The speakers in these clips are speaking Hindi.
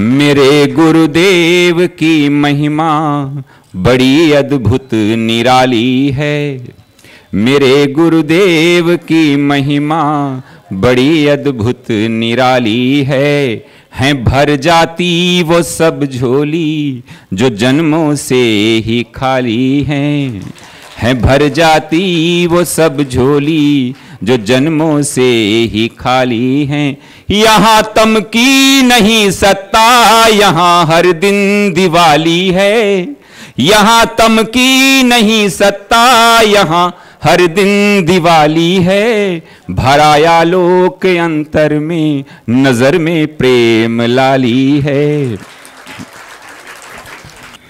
मेरे गुरुदेव की महिमा बड़ी अद्भुत निराली है। मेरे गुरुदेव की महिमा बड़ी अद्भुत निराली है भर जाती वो सब झोली जो जन्मों से ही खाली है भर जाती वो सब झोली जो जन्मों से ही खाली हैं। यहाँ तम की नहीं सत्ता, यहाँ हर दिन दिवाली है। यहाँ तम की नहीं सत्ता, यहाँ हर दिन दिवाली है। भराया लोक अंतर में, नजर में प्रेम लाली है।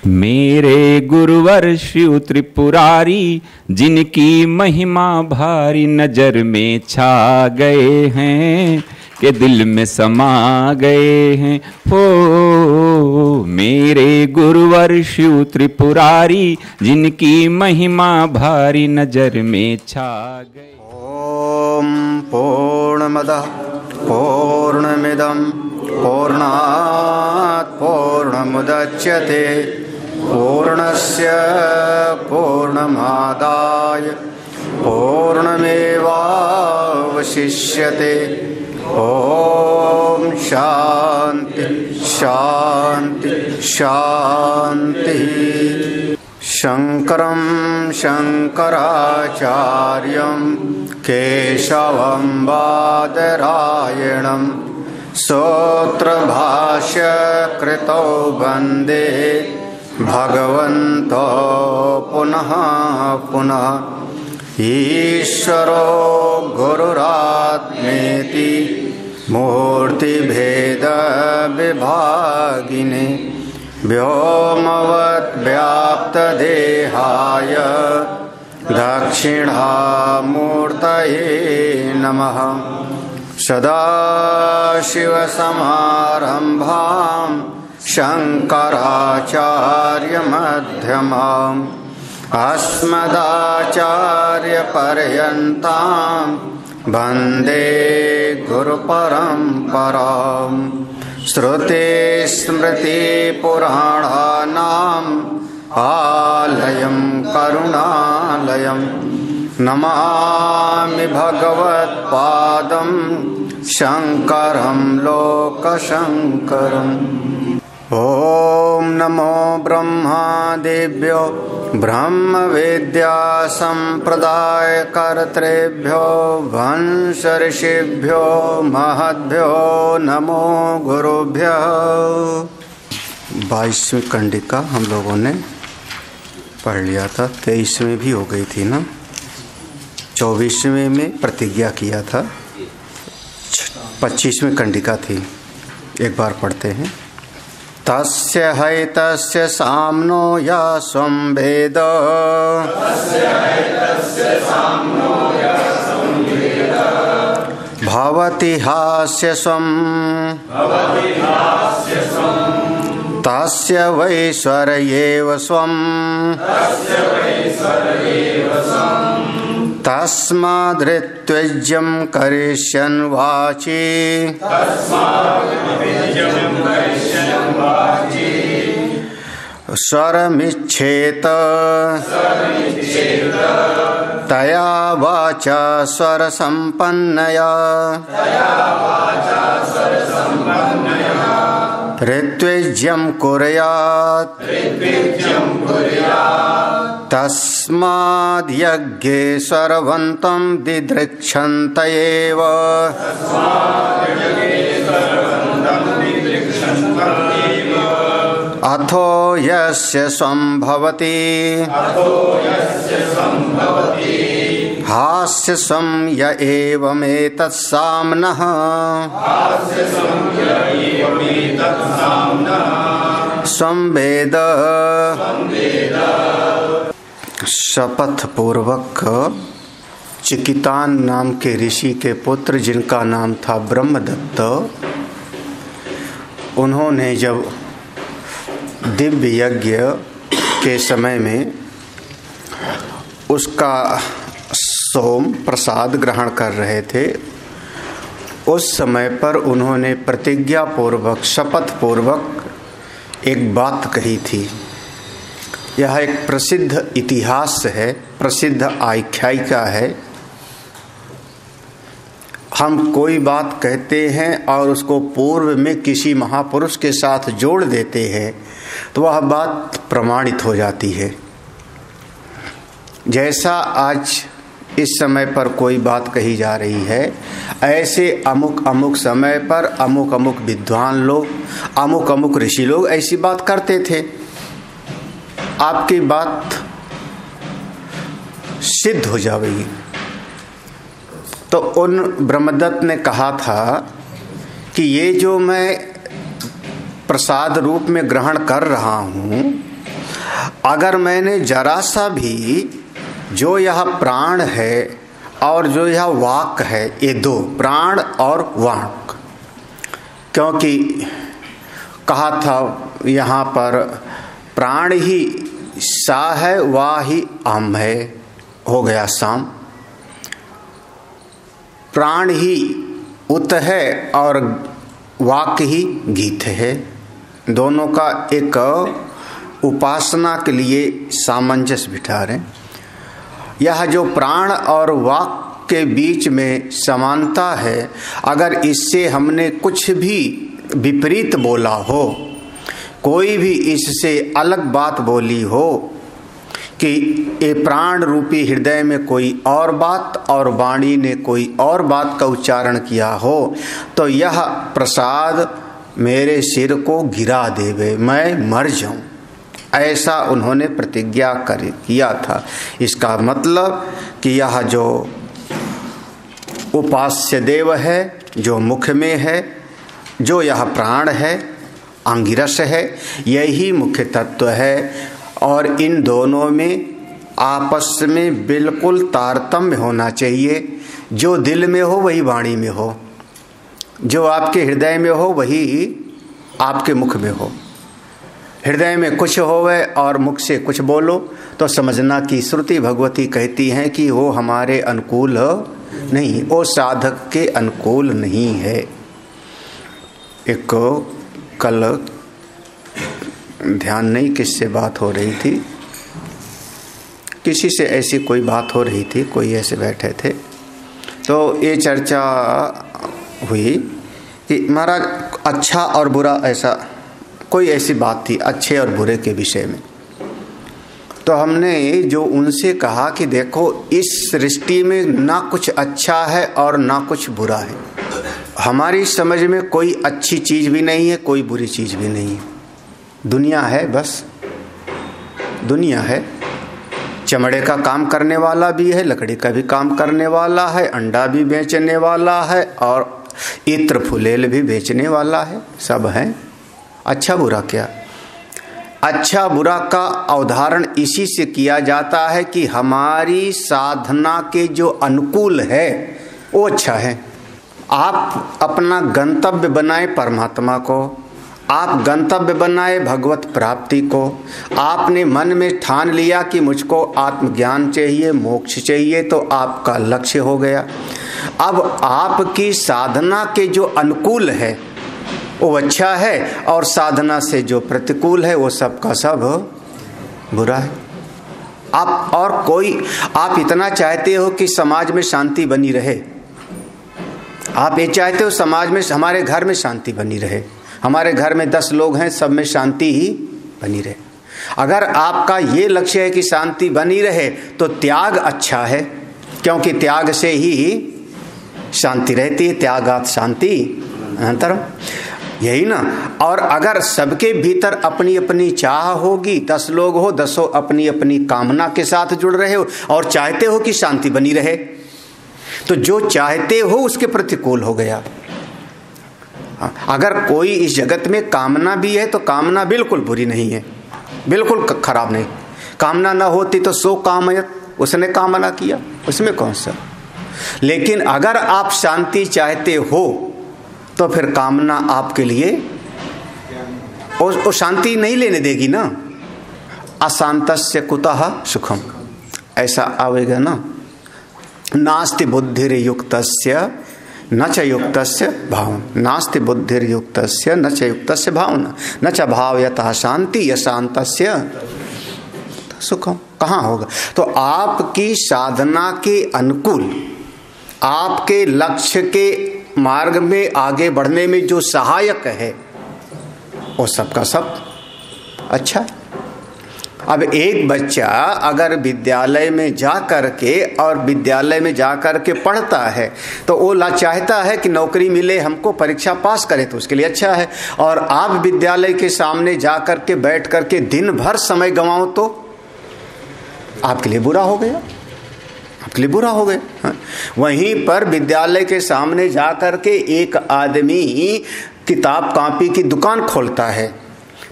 मेरे गुरुवर शिव त्रिपुरारी, जिनकी महिमा भारी नजर में छा गए हैं के दिल में समा गए हैं। हो मेरे गुरुवर शिव त्रिपुरारी, जिनकी महिमा भारी नजर में छा गए। ओम पूर्णमदः पूर्णमिदं पूर्णात् पूर्णमुदच्यते पूर्णस्य पूर्णमादाय पूर्णमेवावशिष्यते। ओम शांति शांति शांति। शंकरं शंकराचार्यं केशवं बादरायणं सूत्रभाष्यकृतौ वन्दे भगवन्तो पुनः पुनः। ईश्वरो गुरुरात्मेति मूर्तिभेदविभागिने व्योमवद्व्याप्तदेहाय दक्षिणामूर्तये नमः। सदाशिवसमारम्भां शङ्कराचार्यमध्यमाम् अस्मदाचार्यपर्यन्तां वन्दे गुरुपरम्परां। श्रुतिस्मृतिपुराणानाम् आलयं करुणालयं नमामि भगवत्पादं शङ्करं लोकशङ्करम्। ओम नमो ब्रह्मादिभ्यो ब्रह्मविद्या संप्रदाय कर्तृभ्यो वंश ऋषिभ्यो महद्भ्यो नमो गुरुभ्यः। 22वीं कंडिका हम लोगों ने पढ़ लिया था। 23वीं भी हो गई थी ना। 24वीं में प्रतिज्ञा किया था। 25वीं कंडिका थी। एक बार पढ़ते हैं। तस्य हैतस्य साम्नो या स्वं वेद भवति हास्य स्वं तस्य वैश्वर्येव स्वं तस्माद्ऋत्विज्यं करिष्यन् वाचि स्वरमिच्छेत तया वाचा स्वरसम्पन्नया ऋत्विज्यं कुर्यात् तस्माद्यज्ञे स्वरवन्तं दिदृक्षन्त एव अथो यस्य संभवति हास्य सं य एवमेतत्साम्नः संवेद। शपथ पूर्वक चिकितान नाम के ऋषि के पुत्र, जिनका नाम था ब्रह्मदत्त, उन्होंने जब दिव्य यज्ञ के समय में उसका सोम प्रसाद ग्रहण कर रहे थे, उस समय पर उन्होंने प्रतिज्ञा पूर्वक, शपथ पूर्वक एक बात कही थी। यह एक प्रसिद्ध इतिहास है, प्रसिद्ध आख्यायिका है। हम कोई बात कहते हैं और उसको पूर्व में किसी महापुरुष के साथ जोड़ देते हैं तो वह बात प्रमाणित हो जाती है। जैसा आज इस समय पर कोई बात कही जा रही है, ऐसे अमुक अमुक समय पर अमुक अमुक विद्वान लोग, अमुक अमुक ऋषि लोग ऐसी बात करते थे। आपकी बात सिद्ध हो जाएगी। तो उन ब्रह्मदत्त ने कहा था कि ये जो मैं प्रसाद रूप में ग्रहण कर रहा हूँ, अगर मैंने जरा सा भी जो यह प्राण है और जो यह वाक है, ये दो, प्राण और वाक, क्योंकि कहा था यहाँ पर प्राण ही सा है, वाह ही आम है, हो गया साम। प्राण ही उत है और वाक ही गीत है। दोनों का एक उपासना के लिए सामंजस्य बिठा रहे। यह जो प्राण और वाक के बीच में समानता है, अगर इससे हमने कुछ भी विपरीत बोला हो, कोई भी इससे अलग बात बोली हो कि ये प्राण रूपी हृदय में कोई और बात और वाणी ने कोई और बात का उच्चारण किया हो, तो यह प्रसाद मेरे सिर को गिरा देवे, मैं मर जाऊं, ऐसा उन्होंने प्रतिज्ञा किया था। इसका मतलब कि यह जो उपास्य देव है, जो मुख में है, जो यह प्राण है, अंगिरस है, यही मुख्य तत्व है। और इन दोनों में आपस में बिल्कुल तारतम्य होना चाहिए। जो दिल में हो वही वाणी में हो, जो आपके हृदय में हो वही आपके मुख में हो। हृदय में कुछ होवे और मुख से कुछ बोलो तो समझना कि श्रुति भगवती कहती हैं कि वो हमारे अनुकूल नहीं, वो साधक के अनुकूल नहीं है। एक कल ध्यान नहीं किससे बात हो रही थी, किसी से ऐसी कोई बात हो रही थी, कोई ऐसे बैठे थे तो ये चर्चा हुई कि महाराज अच्छा और बुरा, ऐसा कोई ऐसी बात थी अच्छे और बुरे के विषय में। तो हमने जो उनसे कहा कि देखो इस सृष्टि में ना कुछ अच्छा है और ना कुछ बुरा है। हमारी समझ में कोई अच्छी चीज़ भी नहीं है, कोई बुरी चीज़ भी नहीं है। दुनिया है, बस दुनिया है। चमड़े का काम करने वाला भी है, लकड़ी का भी काम करने वाला है, अंडा भी बेचने वाला है और इत्र फुलेल भी बेचने वाला है, सब है। अच्छा बुरा क्या? अच्छा बुरा का अवधारण इसी से किया जाता है कि हमारी साधना के जो अनुकूल है वो अच्छा है। आप अपना गंतव्य बनाए परमात्मा को, आप गंतव्य बनाए भगवत प्राप्ति को। आपने मन में ठान लिया कि मुझको आत्मज्ञान चाहिए, मोक्ष चाहिए, तो आपका लक्ष्य हो गया। अब आपकी साधना के जो अनुकूल है वो अच्छा है और साधना से जो प्रतिकूल है वो सब का सब बुरा है। आप और कोई, आप इतना चाहते हो कि समाज में शांति बनी रहे, आप ये चाहते हो समाज में, हमारे घर में शांति बनी रहे, हमारे घर में 10 लोग हैं, सब में शांति ही बनी रहे। अगर आपका ये लक्ष्य है कि शांति बनी रहे तो त्याग अच्छा है, क्योंकि त्याग से ही शांति रहती है। त्यागात शांति अनंतरम, यही ना। और अगर सबके भीतर अपनी अपनी चाह होगी, 10 लोग हो, 10 अपनी अपनी कामना के साथ जुड़ रहे हो और चाहते हो कि शांति बनी रहे, तो जो चाहते हो उसके प्रतिकूल हो गया। अगर कोई इस जगत में कामना भी है तो कामना बिल्कुल बुरी नहीं है, बिल्कुल खराब नहीं। कामना ना होती तो सो कामयत, उसने कामना किया, उसमें कौन सा। लेकिन अगर आप शांति चाहते हो तो फिर कामना आपके लिए वो शांति नहीं लेने देगी ना। अशांतस्य कुतः सुखम, ऐसा आवेगा ना। नास्ति बुद्धिर्युक्तस्य न च युक्तस्य भावना, नास्ति बुद्धिर्युक्तस्य न च युक्तस्य भावना, न च भावयतः शांति अशांतस्य सुखम। कहाँ होगा? तो आपकी साधना के अनुकूल, आपके लक्ष्य के मार्ग में आगे बढ़ने में जो सहायक है वो सबका सब अच्छा है। अब एक बच्चा अगर विद्यालय में जा कर के और विद्यालय में जा कर के पढ़ता है तो वो चाहता है कि नौकरी मिले, हमको परीक्षा पास करे तो उसके लिए अच्छा है। और आप विद्यालय के सामने जा कर के बैठ कर के दिन भर समय गंवाओ तो आपके लिए बुरा हो गया, आपके लिए बुरा हो गया। वहीं पर विद्यालय के सामने जा कर के एक आदमी किताब कॉपी की दुकान खोलता है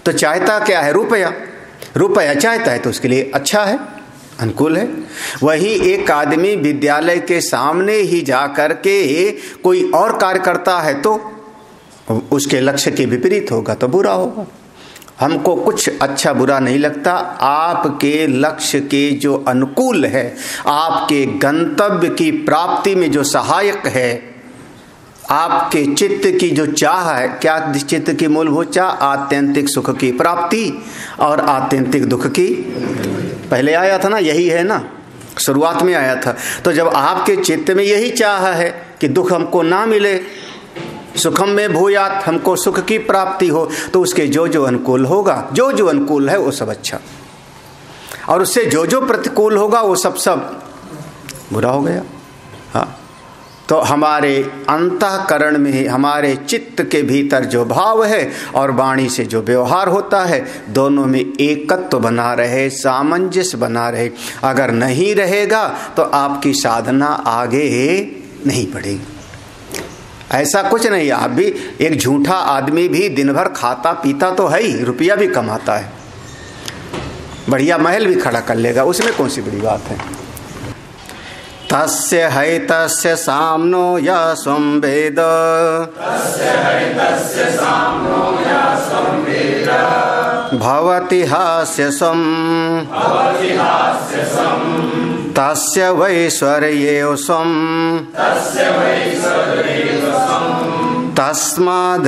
तो चाहता क्या है? रुपया, रुपया चाहता है तो उसके लिए अच्छा है, अनुकूल है। वही एक आदमी विद्यालय के सामने ही जा कर के कोई और कार्य करता है तो उसके लक्ष्य के विपरीत होगा तो बुरा होगा। हमको कुछ अच्छा बुरा नहीं लगता, आपके लक्ष्य के जो अनुकूल है, आपके गंतव्य की प्राप्ति में जो सहायक है, आपके चित्त की जो चाह है, क्या चित्त की मूलभूत चाह? आत्यंतिक सुख की प्राप्ति और आत्यंतिक दुख की। पहले आया था ना, यही है ना, शुरुआत में आया था। तो जब आपके चित्त में यही चाह है कि दुख हमको ना मिले, सुखम में भूयात, हमको सुख की प्राप्ति हो, तो उसके जो जो अनुकूल होगा, जो जो अनुकूल है वो सब अच्छा, और उससे जो जो प्रतिकूल होगा वो सब सब बुरा हो गया। हाँ, तो हमारे अंतःकरण में, हमारे चित्त के भीतर जो भाव है और वाणी से जो व्यवहार होता है, दोनों में एकत्व बना रहे, सामंजस्य बना रहे। अगर नहीं रहेगा तो आपकी साधना आगे नहीं बढ़ेगी। ऐसा कुछ नहीं, आप भी एक झूठा आदमी भी दिन भर खाता पीता तो है ही, रुपया भी कमाता है, बढ़िया महल भी खड़ा कर लेगा, उसमें कौन सी बड़ी बात है। तस्य हैतस्य साम्नो या संवेद, भवति हास्य सम, तस्य वैश्वर्ये सम, तस्माद्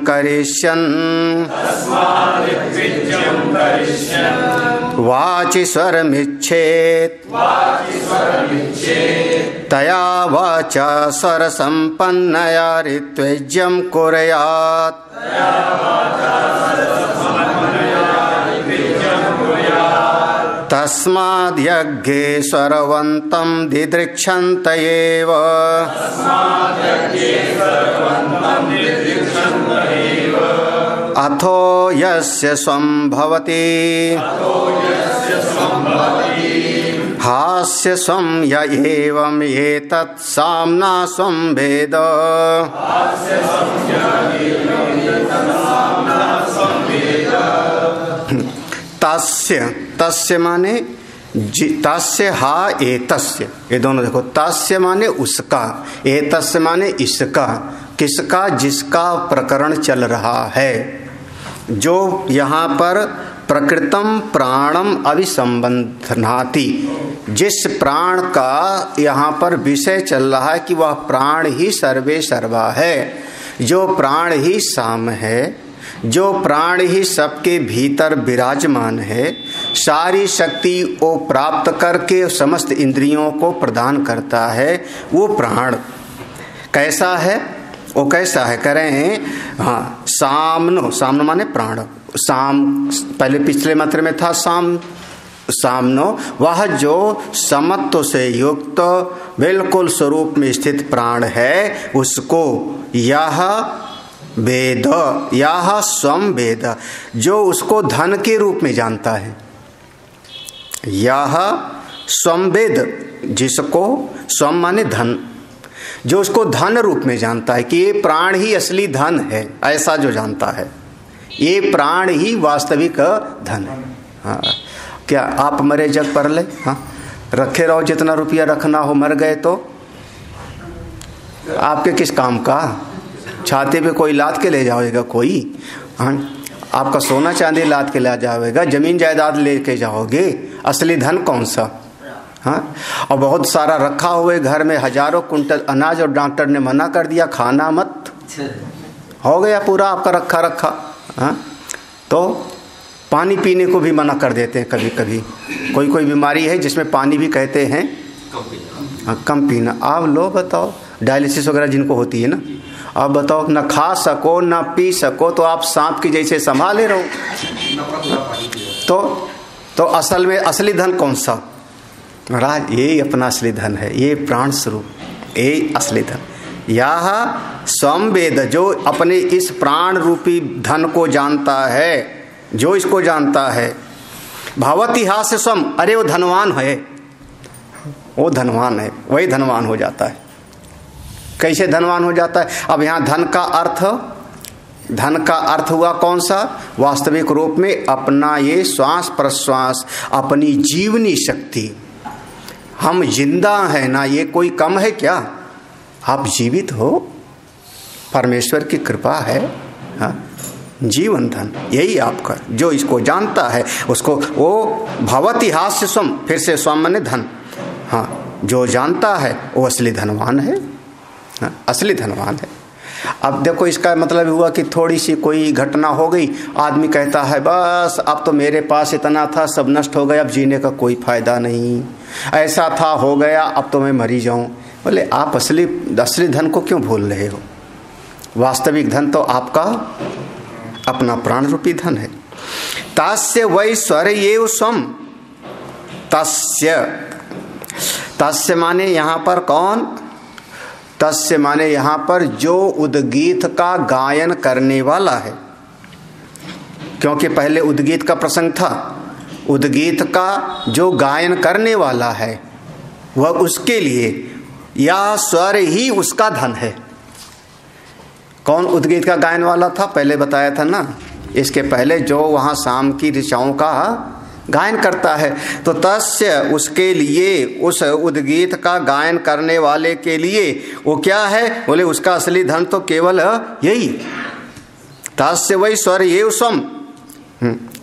करिष्यन् वाचि स्वरमिच्छेत् तया वाचा स्वरसम्पन्नया ऋत्विज्यं कुर्यात्। तस्माद् यज्ञे स्वरवन्तं दिदृक्षन्त एव, अथो यस्य स्वं भवति हास्य स्वं य एवं एतत् साम्ना स्वं भेद। तस्य, तस्य माने तस्य हा एतस्य, ये दोनों देखो, तस्य माने उसका, एतस्य माने इसका, किसका? जिसका प्रकरण चल रहा है, जो यहाँ पर प्रकृतम प्राणम अभिसंबंधनाति, जिस प्राण का यहाँ पर विषय चल रहा है कि वह प्राण ही सर्वे सर्वा है, जो प्राण ही साम है, जो प्राण ही सबके भीतर विराजमान है, सारी शक्ति वो प्राप्त करके समस्त इंद्रियों को प्रदान करता है, वो प्राण कैसा है? वो कैसा है करें? हाँ, सामनो, सामनो माने प्राण, साम पहले पिछले मंत्र में था साम, सामनो वह जो समत्व से युक्त बिल्कुल स्वरूप में स्थित प्राण है, उसको यह वेद, यह स्वम वेद, जो उसको धन के रूप में जानता है, यह स्वम वेद, जिसको स्वम माने धन, जो उसको धन रूप में जानता है कि ये प्राण ही असली धन है, ऐसा जो जानता है, ये प्राण ही वास्तविक धन है। हाँ, क्या आप मरे जग पर ले? हाँ, रखे रहो जितना रुपया रखना हो, मर गए तो आपके किस काम का? छाते पे कोई लाद के ले जाएगा कोई? हाँ, आपका सोना चांदी लाद के ले जाएगा, जमीन जायदाद लेके जाओगे, असली धन कौन सा? हाँ, और बहुत सारा रखा हुए घर में, हजारों कुंटल अनाज, और डॉक्टर ने मना कर दिया खाना मत, हो गया पूरा आपका रखा रखा। हाँ, तो पानी पीने को भी मना कर देते हैं कभी कभी। कोई कोई बीमारी है जिसमें पानी भी कहते हैं कम पीना। आप लो बताओ, डायलिसिस वगैरह जिनको होती है ना, आप बताओ ना खा सको ना पी सको तो आप सांप की जैसे संभाले रहो। तो असल में असली धन कौन सा? महाराज यही अपना असली धन है, ये प्राण स्वरूप, यही असली धन। यह स्वम वेद, जो अपने इस प्राण रूपी धन को जानता है, जो इसको जानता है, भावतिहास स्वम, अरे वो धनवान है, वो धनवान है, वही धनवान हो जाता है। कैसे धनवान हो जाता है? अब यहाँ धन का अर्थ हुआ कौन सा? वास्तविक रूप में अपना ये श्वास प्रश्वास, अपनी जीवनी शक्ति। हम जिंदा हैं ना, ये कोई कम है क्या? आप जीवित हो, परमेश्वर की कृपा है। हाँ, जीवन धन यही आपका, जो इसको जानता है उसको, वो भवतिहास्य स्वम, फिर से स्वम माने धन। हाँ, जो जानता है वो असली धनवान है। हाँ, असली धनवान है। अब देखो, इसका मतलब हुआ कि थोड़ी सी कोई घटना हो गई, आदमी कहता है बस अब तो मेरे पास इतना था, सब नष्ट हो गया, अब जीने का कोई फायदा नहीं, ऐसा था हो गया, अब तो मैं मरी जाऊं। बोले आप असली धन को क्यों भूल रहे हो? वास्तविक धन तो आपका अपना प्राण रूपी धन है। तस्य वै स्वरयेव स्वम, तस्य माने यहाँ पर कौन? तस्य माने यहाँ पर जो उद्गीत का गायन करने वाला है, क्योंकि पहले उद्गीत का प्रसंग था। उद्गीत का जो गायन करने वाला है वह उसके लिए यह स्वर ही उसका धन है। कौन उद्गीत का गायन वाला था? पहले बताया था ना, इसके पहले जो वहाँ शाम की ऋचाओं का गायन करता है। तो तस्य उसके लिए, उस उद्गीत का गायन करने वाले के लिए वो क्या है? बोले उसका असली धन तो केवल यही। तस्य वै स्वर ये स्वम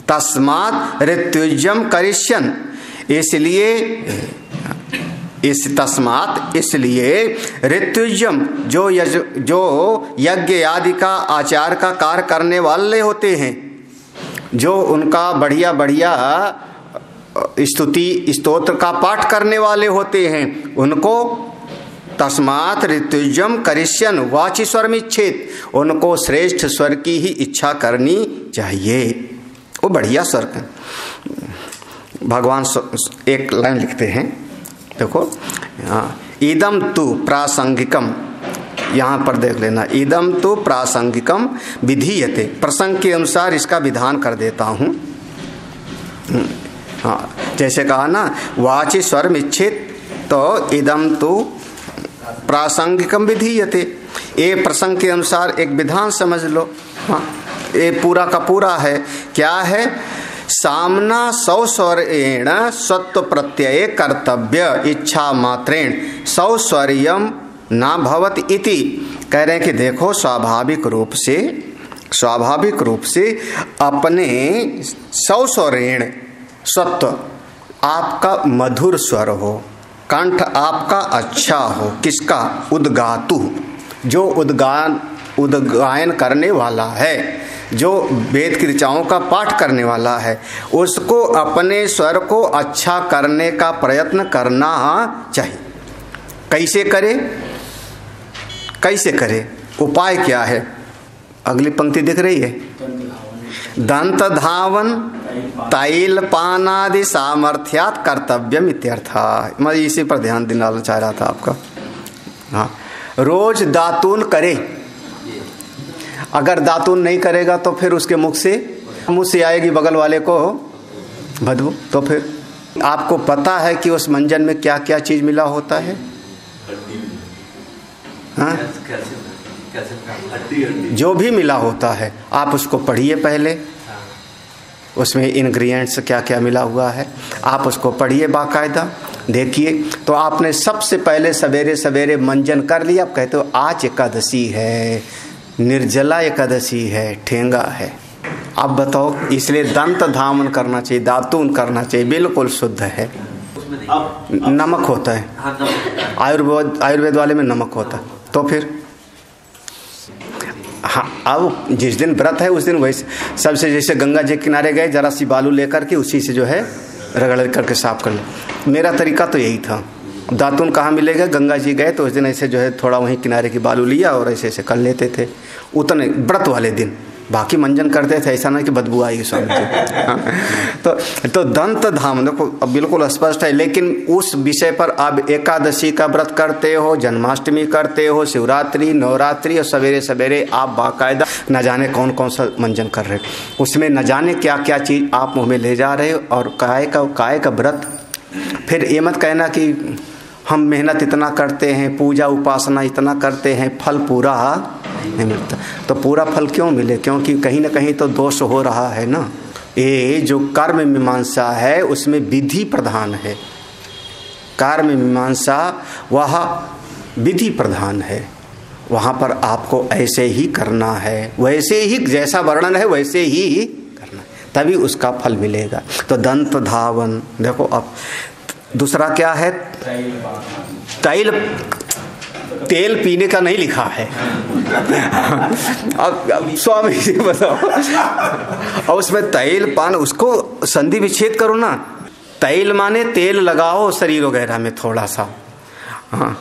तस्मात् ऋत्युजम करिष्यन्, इसलिए ऋत्युजम जो यज्ञ आदि का आचार का कार्य करने वाले होते हैं, जो उनका बढ़िया बढ़िया स्तुति स्तोत्र का पाठ करने वाले होते हैं, उनको तस्मात् ऋत्युजम करिष्यन् वाचि स्वरमिच्छेत्, उनको श्रेष्ठ स्वर की ही इच्छा करनी चाहिए। वो बढ़िया स्वर है। भगवान एक लाइन लिखते हैं, देखो, इदम तु प्रासंगिकम, यहाँ पर देख लेना, इदम तो प्रासंगिकम विधीयते, प्रसंग के अनुसार इसका विधान कर देता हूँ। हाँ, जैसे कहा ना वाचि स्वरम इच्छित, तो इदम तो प्रासंगिकम विधीयते, ये प्रसंग के अनुसार एक विधान समझ लो। हाँ, ये पूरा का पूरा है। क्या है? सामना सौस्वरेण सत्व प्रत्यय कर्तव्य इच्छा मात्रेण सौस्वर्यम ना भवत इति। कह रहे हैं कि देखो, स्वाभाविक रूप से अपने सौस्वरेण, सत्व आपका मधुर स्वर हो, कंठ आपका अच्छा हो, किसका? उद्गातु, जो उद्गायन करने वाला है, जो वेद की ऋचाओं का पाठ करने वाला है, उसको अपने स्वर को अच्छा करने का प्रयत्न करना चाहिए। कैसे करे? उपाय क्या है? अगली पंक्ति दिख रही है, दंत धावन तैल पानादि सामर्थ्यात कर्तव्यम इत्यर्था। मैं इसी पर ध्यान दिलाना चाह रहा था आपका। हाँ, रोज दातून करे। अगर दातून नहीं करेगा तो फिर उसके मुंह से आएगी बगल वाले को बदबू। तो फिर आपको पता है कि उस मंजन में क्या क्या चीज मिला होता है? हाँ? जो भी मिला होता है आप उसको पढ़िए पहले, उसमें इंग्रेडिएंट्स क्या क्या मिला हुआ है आप उसको पढ़िए बाकायदा, देखिए। तो आपने सबसे पहले सवेरे सवेरे मंजन कर लिया, आप कहते हो आज एकादशी है, निर्जला एकादशी है, ठेंगा है। अब बताओ, इसलिए दंत धामन करना चाहिए, दातून करना चाहिए, बिल्कुल शुद्ध है। नमक होता है, आयुर्वेद वाले में नमक होता है। तो फिर हाँ, अब जिस दिन व्रत है उस दिन वैसे सबसे, जैसे गंगा जी के किनारे गए, जरा सी बालू लेकर के उसी से जो है रगड़ करके साफ कर ले। मेरा तरीका तो यही था। दातुन कहाँ मिलेगा, गंगा जी गए तो उस दिन ऐसे जो है थोड़ा वहीं किनारे की बालू लिया और ऐसे ऐसे कर लेते थे उतने व्रत वाले दिन। बाकी मंजन करते थे, ऐसा नहीं कि बदबू आएगी स्वामी जी। तो दंत धाम देखो अब बिल्कुल स्पष्ट है। लेकिन उस विषय पर आप एकादशी का व्रत करते हो, जन्माष्टमी करते हो, शिवरात्रि, नवरात्रि और सवेरे सवेरे आप बाकायदा न जाने कौन कौन सा मंजन कर रहे हो, उसमें न जाने क्या क्या चीज़ आप मुँह में ले जा रहे हो। और काय का व्रत, फिर ये मत कहना कि हम मेहनत इतना करते हैं, पूजा उपासना इतना करते हैं, फल पूरा नहीं मिलता। तो पूरा फल क्यों मिले? क्योंकि कहीं ना कहीं तो दोष हो रहा है ना। ये जो कर्म मीमांसा है उसमें विधि प्रधान है। कर्म मीमांसा वह विधि प्रधान है, वहाँ पर आपको ऐसे ही करना है, वैसे ही जैसा वर्णन है वैसे ही करना, तभी उसका फल मिलेगा। तो दंत धावन देखो। अब दूसरा क्या है? तेल पीने का नहीं लिखा है। अब स्वामी जी बताओ, और उसमें तैल पान, उसको संधि विच्छेद करो ना। तैल माने तेल लगाओ शरीर वगैरह में थोड़ा सा, हाँ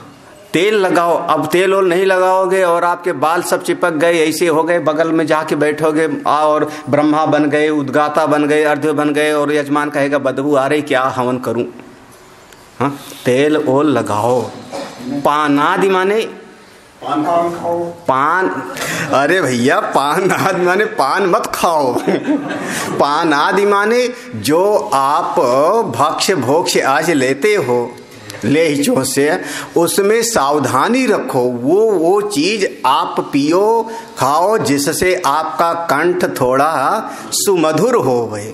तेल लगाओ। अब तेल ओल नहीं लगाओगे और आपके बाल सब चिपक गए, ऐसे हो गए, बगल में जाके बैठोगे और ब्रह्मा बन गए, उद्गाता बन गए, अर्ध्य बन गए, और यजमान कहेगा बदबू आ रही, क्या हवन करूं। हाँ, तेल ओल लगाओ। पान आदि माने पान, अरे भैया पान आदि माने पान मत खाओ। पान आदि माने जो आप भक्ष्य भोक्ष आज लेते हो लेहचों से, उसमें सावधानी रखो। वो चीज आप पियो खाओ जिससे आपका कंठ थोड़ा सुमधुर हो। वही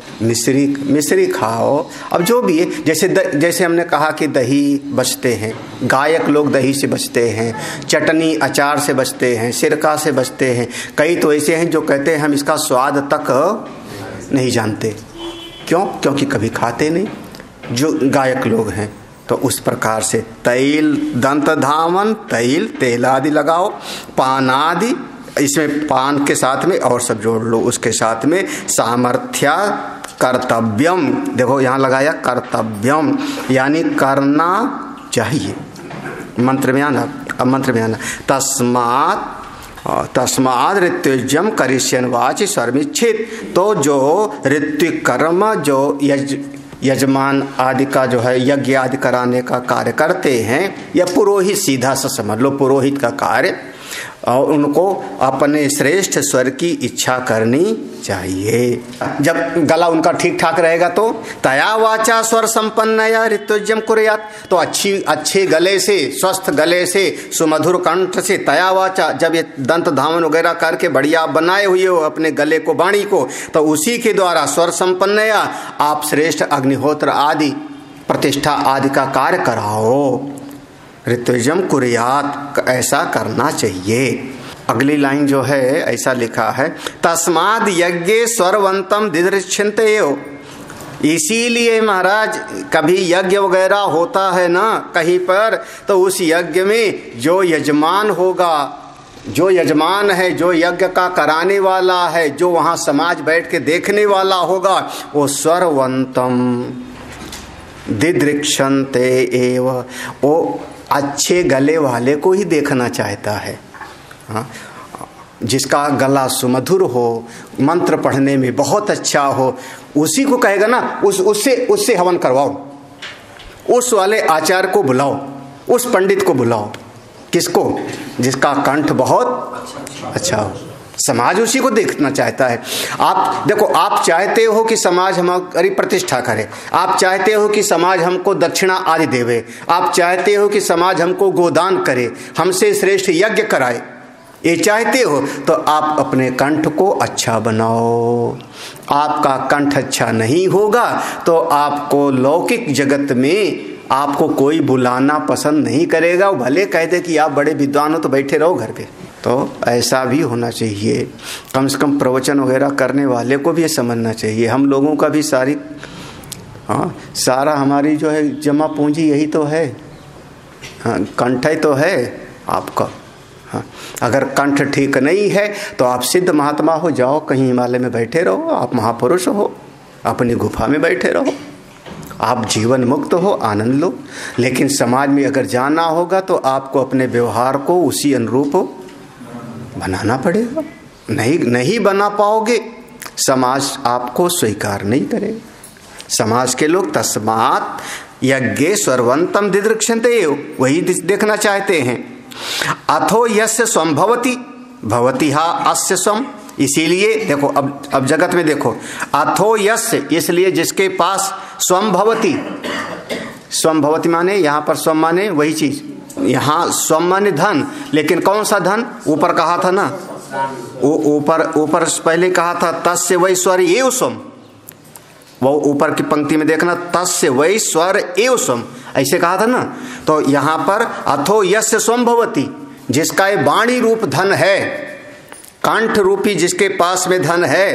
मिश्री खाओ। अब जो भी है, जैसे हमने कहा कि दही बचते हैं, गायक लोग दही से बचते हैं, चटनी अचार से बचते हैं, सिरका से बचते हैं। कई तो ऐसे हैं जो कहते हैं हम इसका स्वाद तक नहीं जानते। क्यों? क्योंकि कभी खाते नहीं, जो गायक लोग हैं। तो उस प्रकार से तैल, दंत धावन, तैल, तेल आदि लगाओ। पान आदि, इसमें पान के साथ में और सब जोड़ लो। उसके साथ में सामर्थ्य कर्तव्यम, देखो यहाँ लगाया कर्तव्यम, यानी करना चाहिए। मंत्र में आना, अब मंत्र में आना, तस्माद ऋत्विजम करिष्यन वाचि सर्विच्छेद। तो जो ऋत्विक कर्म, जो यजमान आदि का जो है यज्ञ आदि कराने का कार्य करते हैं, या पुरोहित, सीधा सा समझ लो पुरोहित का कार्य, और उनको अपने श्रेष्ठ स्वर की इच्छा करनी चाहिए। जब गला उनका ठीक ठाक रहेगा तो तया वाचा स्वर संपन्न या ऋत्विजम कुर्यात। तो अच्छे गले से, स्वस्थ गले से, सुमधुर कंठ से, तया वाचा, जब ये दंत धावन वगैरह करके बढ़िया बनाए हुए हो अपने गले को, वाणी को, तो उसी के द्वारा स्वर संपन्न या आप श्रेष्ठ अग्निहोत्र आदि, प्रतिष्ठा आदि का कार्य कराओ। ऋत्विजम कुर्यात, ऐसा करना चाहिए। अगली लाइन जो है ऐसा लिखा है, तस्माद यज्ञ स्वरवंतम दिदृच्छन्ते हो। इसीलिए महाराज कभी यज्ञ वगैरह होता है ना कहीं पर, तो उस यज्ञ में जो यजमान होगा, जो यजमान है, जो यज्ञ का कराने वाला है, जो वहाँ समाज बैठ के देखने वाला होगा, वो स्वरवंतम दिदृक्षन्ते एव, वो अच्छे गले वाले को ही देखना चाहता है। हाँ, जिसका गला सुमधुर हो, मंत्र पढ़ने में बहुत अच्छा हो, उसी को कहेगा ना, उससे हवन करवाओ, उस वाले आचार्य को बुलाओ, उस पंडित को बुलाओ। किसको? जिसका कंठ बहुत अच्छा हो। समाज उसी को देखना चाहता है। आप देखो, आप चाहते हो कि समाज हमारी प्रतिष्ठा करे, आप चाहते हो कि समाज हमको दक्षिणा आदि देवे, आप चाहते हो कि समाज हमको गोदान करे, हमसे श्रेष्ठ यज्ञ कराए, ये चाहते हो, तो आप अपने कंठ को अच्छा बनाओ। आपका कंठ अच्छा नहीं होगा तो आपको लौकिक जगत में आपको कोई बुलाना पसंद नहीं करेगा। वो भले कह दे कि आप बड़े विद्वान हो तो बैठे रहो घर पे। तो ऐसा भी होना चाहिए। कम से कम प्रवचन वगैरह करने वाले को भी ये समझना चाहिए। हम लोगों का भी सारी हाँ, सारा हमारी जो है जमा पूंजी यही तो है। हाँ, कंठ ही तो है आपका। हाँ, अगर कंठ ठीक नहीं है तो आप सिद्ध महात्मा हो, जाओ कहीं हिमालय में बैठे रहो, आप महापुरुष हो, अपनी गुफा में बैठे रहो, आप जीवन मुक्त हो, आनंद लो। लेकिन समाज में अगर जाना होगा तो आपको अपने व्यवहार को उसी अनुरूप बनाना पड़ेगा। नहीं बना पाओगे, समाज आपको स्वीकार नहीं करेगा। समाज के लोग तस्मात् यज्ञे स्वरवंतम दिदृक्षन्ते, वही देखना चाहते हैं। अथो यस्य स्वं भवति भवति हा अस्य स्वं, इसीलिए देखो अब जगत में देखो, अथो यस्य, इसलिए जिसके पास स्वं भवति, स्वं भवति माने यहाँ पर स्वं माने वही चीज, यहाँ स्वं माने धन, लेकिन कौन सा धन? ऊपर कहा था ना, ऊपर पहले कहा था तस्य वै स्वर एव स्वं, वो ऊपर की पंक्ति में देखना, तस्य वै स्वर एव स्वं, ऐसे कहा था ना। तो यहाँ पर अथो यस्य स्वं भवति, जिसका ये वाणी रूप धन है, कंठ रूपी जिसके पास में धन है,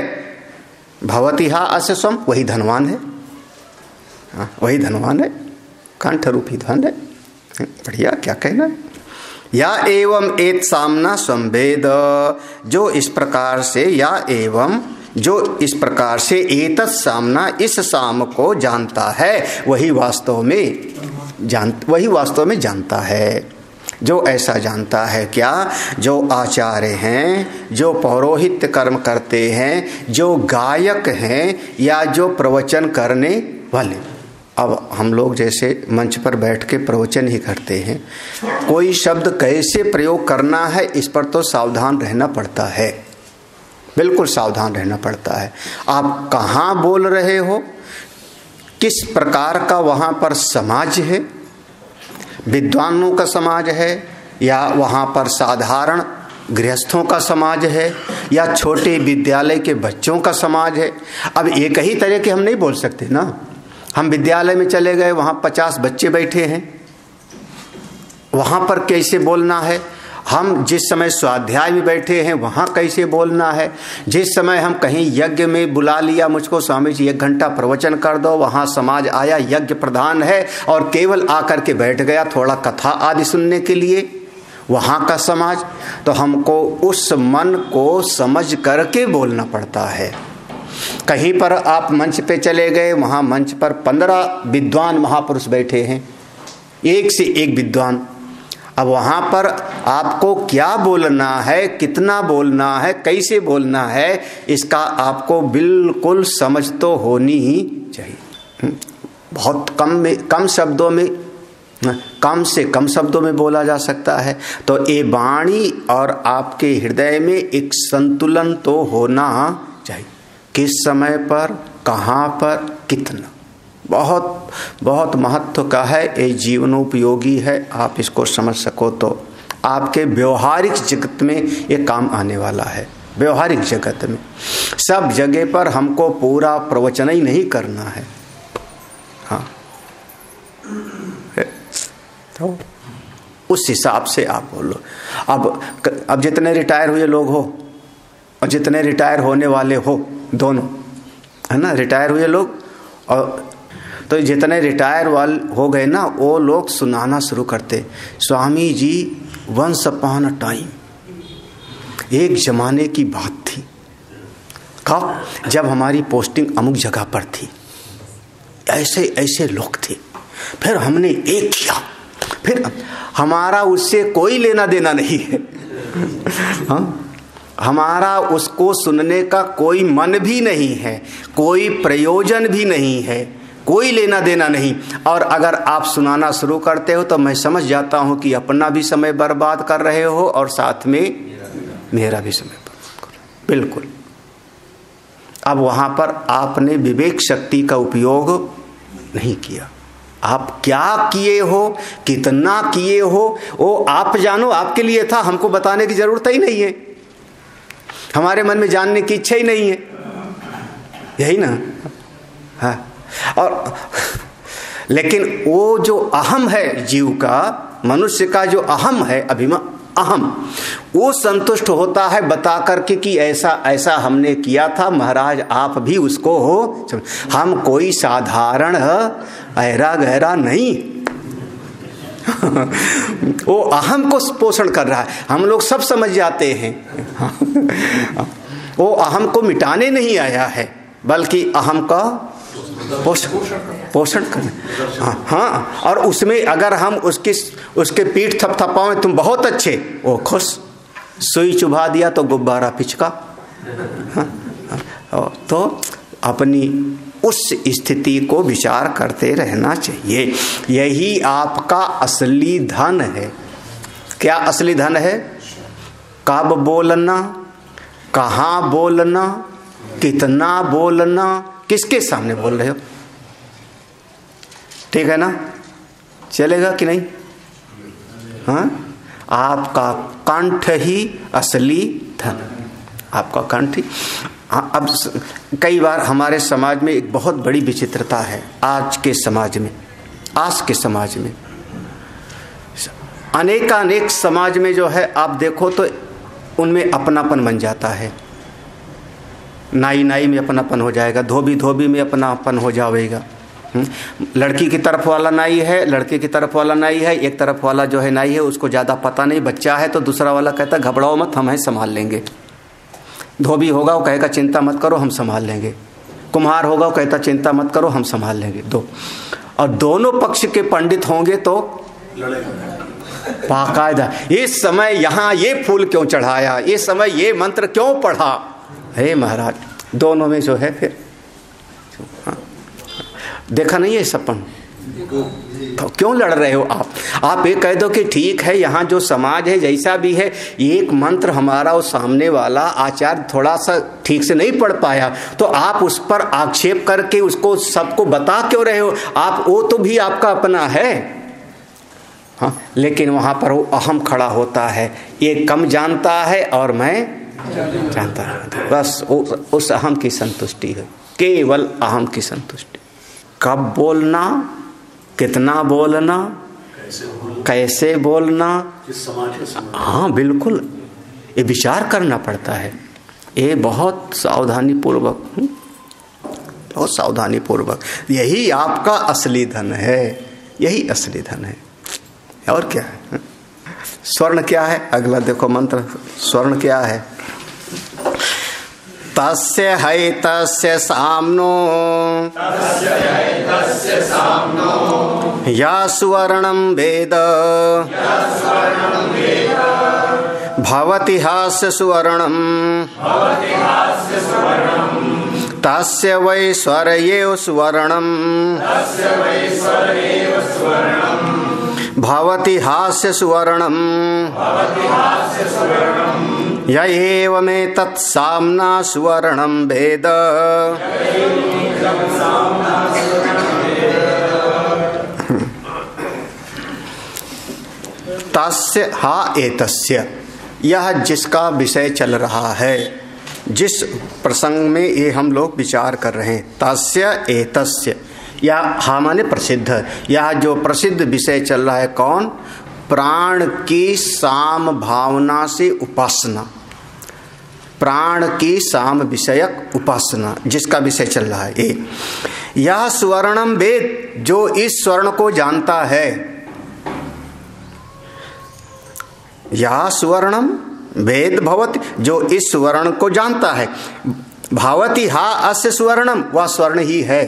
भवति हा अस्य स्वं, वही धनवान है। हाँ, वही धनवान है, कंठ रूपी धन है। बढ़िया, क्या कहना है? या एवं एत सामना संवेद, जो इस प्रकार से, या एवं जो इस प्रकार से एतत् सामना, इस साम को जानता है, वही वास्तव में जानता है। जो ऐसा जानता है क्या? जो आचार्य हैं, जो पौरोहित्य कर्म करते हैं, जो गायक हैं, या जो प्रवचन करने वाले। अब हम लोग जैसे मंच पर बैठ के प्रवचन ही करते हैं, कोई शब्द कैसे प्रयोग करना है इस पर तो सावधान रहना पड़ता है, बिल्कुल सावधान रहना पड़ता है। आप कहाँ बोल रहे हो, किस प्रकार का वहाँ पर समाज है, विद्वानों का समाज है, या वहाँ पर साधारण गृहस्थों का समाज है, या छोटे विद्यालय के बच्चों का समाज है। अब एक ही तरह के हम नहीं बोल सकते ना। हम विद्यालय में चले गए, वहाँ 50 बच्चे बैठे हैं, वहाँ पर कैसे बोलना है। हम जिस समय स्वाध्याय में बैठे हैं वहाँ कैसे बोलना है। जिस समय हम कहीं यज्ञ में बुला लिया, मुझको स्वामी जी 1 घंटा प्रवचन कर दो, वहाँ समाज आया, यज्ञ प्रधान है और केवल आकर के बैठ गया थोड़ा कथा आदि सुनने के लिए, वहाँ का समाज। तो हमको उस मन को समझ करके बोलना पड़ता है। कहीं पर आप मंच पे चले गए, वहाँ मंच पर 15 विद्वान महापुरुष बैठे हैं, एक से एक विद्वान। अब वहाँ पर आपको क्या बोलना है, कितना बोलना है, कैसे बोलना है, इसका आपको बिल्कुल समझ तो होनी ही चाहिए। बहुत कम शब्दों में, कम से कम शब्दों में बोला जा सकता है। तो ये वाणी और आपके हृदय में एक संतुलन तो होना चाहिए, किस समय पर, कहाँ पर, कितना। बहुत बहुत महत्व का है, ये जीवनोपयोगी है। आप इसको समझ सको तो आपके व्यवहारिक जगत में ये काम आने वाला है। व्यवहारिक जगत में सब जगह पर हमको पूरा प्रवचन ही नहीं करना है। हाँ, तो उस हिसाब से आप बोलो। अब जितने रिटायर हुए लोग हो और जितने रिटायर होने वाले हो, दोनों है ना, रिटायर हुए लोग और तो जितने रिटायर वाले हो गए ना, वो लोग सुनाना शुरू करते, Swami ji once upon a time, एक जमाने की बात थी, कब, जब हमारी पोस्टिंग अमुक जगह पर थी, ऐसे ऐसे लोग थे, फिर हमने एक किया, फिर हमारा उससे कोई लेना देना नहीं है। हाँ, हमारा उसको सुनने का कोई मन भी नहीं है, कोई प्रयोजन भी नहीं है, कोई लेना देना नहीं। और अगर आप सुनाना शुरू करते हो तो मैं समझ जाता हूं कि अपना भी समय बर्बाद कर रहे हो और साथ में मेरा भी समय बर्बाद कर रहे हो। बिल्कुल। अब वहां पर आपने विवेक शक्ति का उपयोग नहीं किया। आप क्या किए हो, कितना किए हो, वो आप जानो, आपके लिए था, हमको बताने की जरूरत ही नहीं है, हमारे मन में जानने की इच्छा ही नहीं है, यही ना। हाँ, और लेकिन वो जो अहम है जीव का, मनुष्य का जो अहम है, अहम, वो संतुष्ट होता है बता करके कि ऐसा ऐसा हमने किया था महाराज, आप भी उसको हो। हम कोई साधारण ऐरा गहरा नहीं वो अहम को पोषण कर रहा है। हम लोग सब समझ जाते हैं वो अहम को मिटाने नहीं आया है, बल्कि अहम का पोषण करना। हाँ, और उसमें अगर हम उसके पीठ थपथपाएं, तुम बहुत अच्छे, वो खुश, सुई चुभा दिया तो गुब्बारा पिचका। हाँ, तो अपनी उस स्थिति को विचार करते रहना चाहिए। यही आपका असली धन है। क्या असली धन है? कब बोलना, कहाँ बोलना, कितना बोलना, किसके सामने बोल रहे हो, ठीक है ना? चलेगा कि नहीं? हाँ, आपका कंठ ही असली धन, आपका कंठ ही। अब कई बार हमारे समाज में एक बहुत बड़ी विचित्रता है। आज के समाज में अनेक समाज में जो है, आप देखो तो उनमें अपनापन बन जाता है। नाई में अपनापन हो जाएगा, धोबी में अपनापन हो जाएगा। लड़की की तरफ वाला नाई है, लड़के की तरफ वाला नाई है, एक तरफ वाला जो है नाई है उसको ज़्यादा पता नहीं, बच्चा है, तो दूसरा वाला कहता घबराओ मत, हम हैं संभाल लेंगे। धोबी होगा वो कहेगा चिंता मत करो हम संभाल लेंगे। कुम्हार होगा वो कहता चिंता मत करो हम संभाल लेंगे। और दोनों पक्ष के पंडित होंगे तो बाकायदा इस समय यहाँ ये फूल क्यों चढ़ाया, इस समय ये मंत्र क्यों पढ़ा, हे महाराज, दोनों में जो है फिर देखा नहीं है सपन, तो क्यों लड़ रहे हो आप ये कह दो कि ठीक है, यहाँ जो समाज है जैसा भी है, एक मंत्र हमारा वो सामने वाला आचार्य थोड़ा सा ठीक से नहीं पढ़ पाया, तो आप उस पर आक्षेप करके उसको सबको बता क्यों रहे हो? आप वो तो भी आपका अपना है। हाँ, लेकिन वहाँ पर वो अहम खड़ा होता है, ये कम जानता है और मैं जानता है। बस उस अहम की संतुष्टि है, केवल अहम की संतुष्टि। कब बोलना, कितना बोलना, कैसे बोलना, हाँ बिल्कुल, ये विचार करना पड़ता है। ये बहुत सावधानी पूर्वक, यही आपका असली धन है, यही असली धन है। और क्या है? स्वर्ण क्या है? अगला देखो मंत्र, स्वर्ण क्या है? तस्य है तस्य साम्नो या सुवर्णं वेद भवति हास्य सुवर्णं तस्य वै स्वर्येव सुवर्णं भवति हास्य सुवर्णं य एवमेतत् साम्ना सुवर्णं वेद। तस्य हा एतस्य, यह जिसका विषय चल रहा है, जिस प्रसंग में ये हम लोग विचार कर रहे हैं, तस्य एतस्य, या हा माने प्रसिद्ध, यह जो प्रसिद्ध विषय चल रहा है कौन? प्राण की साम भावना से उपासना, प्राण की साम विषयक उपासना, जिसका विषय चल रहा है ये। यह सुवर्णम वेद, जो इस स्वर्ण को जानता है, यह सुवर्णम वेद भवति, जो इस स्वर्ण को जानता है, भावति हा अस्य सुवर्णम, वह स्वर्ण ही है,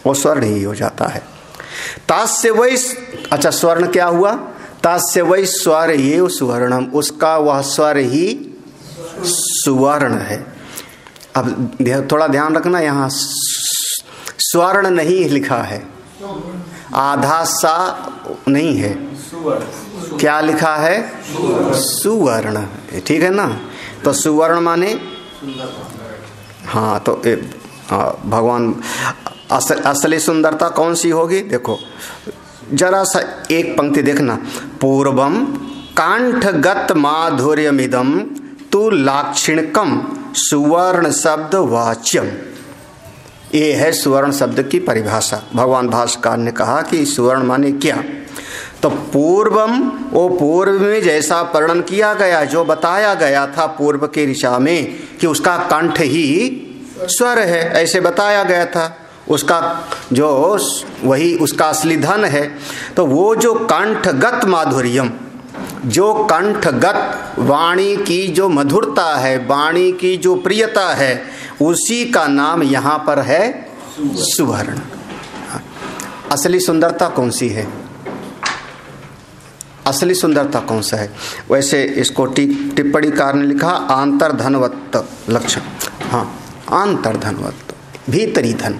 वो स्वर्ण ही हो जाता है। तास्य वै, अच्छा स्वर्ण क्या हुआ? तास्य वै स्वर ये सुवर्णम, उसका वह स्वर ही सुवर्ण है। अब थोड़ा ध्यान रखना, यहाँ स्वर्ण नहीं लिखा है, आधा सा नहीं है, क्या लिखा है? सुवर्ण, ठीक है ना? तो सुवर्ण माने, हाँ, तो भगवान असली सुंदरता कौन सी होगी? देखो जरा सा एक पंक्ति देखना, पूर्वम कांठगत माधुर्यमिदम तु लाक्षणिकम सुवर्ण शब्द वाच्यम। ये है सुवर्ण शब्द की परिभाषा। भगवान भाष्यकार ने कहा कि सुवर्ण माने क्या? तो पूर्वम, वो पूर्व में जैसा वर्णन किया गया, जो बताया गया था पूर्व के ऋचा में कि उसका कंठ ही स्वर है, ऐसे बताया गया था, उसका जो वही उसका असली धन है। तो वो जो कंठगत माधुर्यम, जो कंठगत वाणी की जो मधुरता है, वाणी की जो प्रियता है, उसी का नाम यहाँ पर है सुवर्ण। असली सुंदरता कौन सी है? असली सुंदरता कौन सा है? वैसे इसको टिप्पणीकार ने लिखा आंतरधनवत्त लक्षण। हाँ, आंतरधनवत्त, भीतरी धन।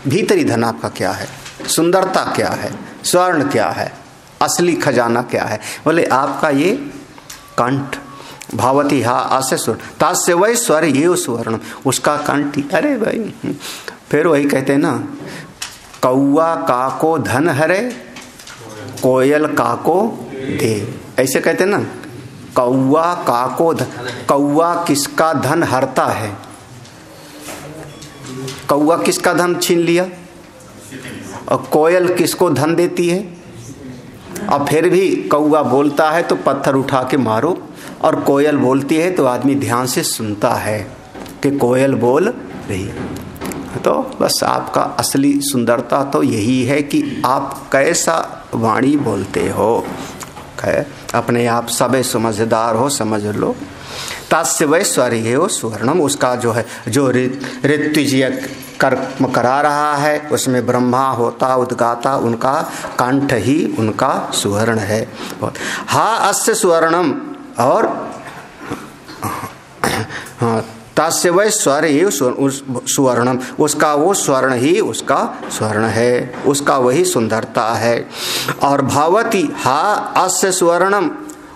भीतरी धन आपका क्या है? सुंदरता क्या है? स्वर्ण क्या है? असली खजाना क्या है? बोले आपका ये कंठ। भावती हा आसे स्वर्ण तास्य वही स्वर ये स्वर्ण, उसका कंठ। अरे भाई, फिर वही कहते हैं ना, कौआ काको धन हरे, कोयल काको दे, ऐसे कहते हैं ना। कौआ काको धन, कौआ किसका धन हरता है? कौआ किसका धन छीन लिया? और कोयल किसको धन देती है? और फिर भी कौआ बोलता है तो पत्थर उठा के मारो, और कोयल बोलती है तो आदमी ध्यान से सुनता है कि कोयल बोल रही। तो बस आपका असली सुंदरता तो यही है कि आप कैसा वाणी बोलते हो। अपने आप सबे समझदार हो, समझ लो। तास्य वै स्वरीय हो सुवर्णम, उसका जो है, जो ऋत्विजीय कर्म करा रहा है, उसमें ब्रह्मा होता उद्गाता, उनका कंठ ही उनका सुवर्ण है। हा अस्य सुवर्णम, और हाँ, तास्य वै स्वर ही सुवर्णम, उसका वो स्वर्ण ही उसका स्वर्ण है, उसका वही सुंदरता है। और भावती हा अस्य सुवर्णम,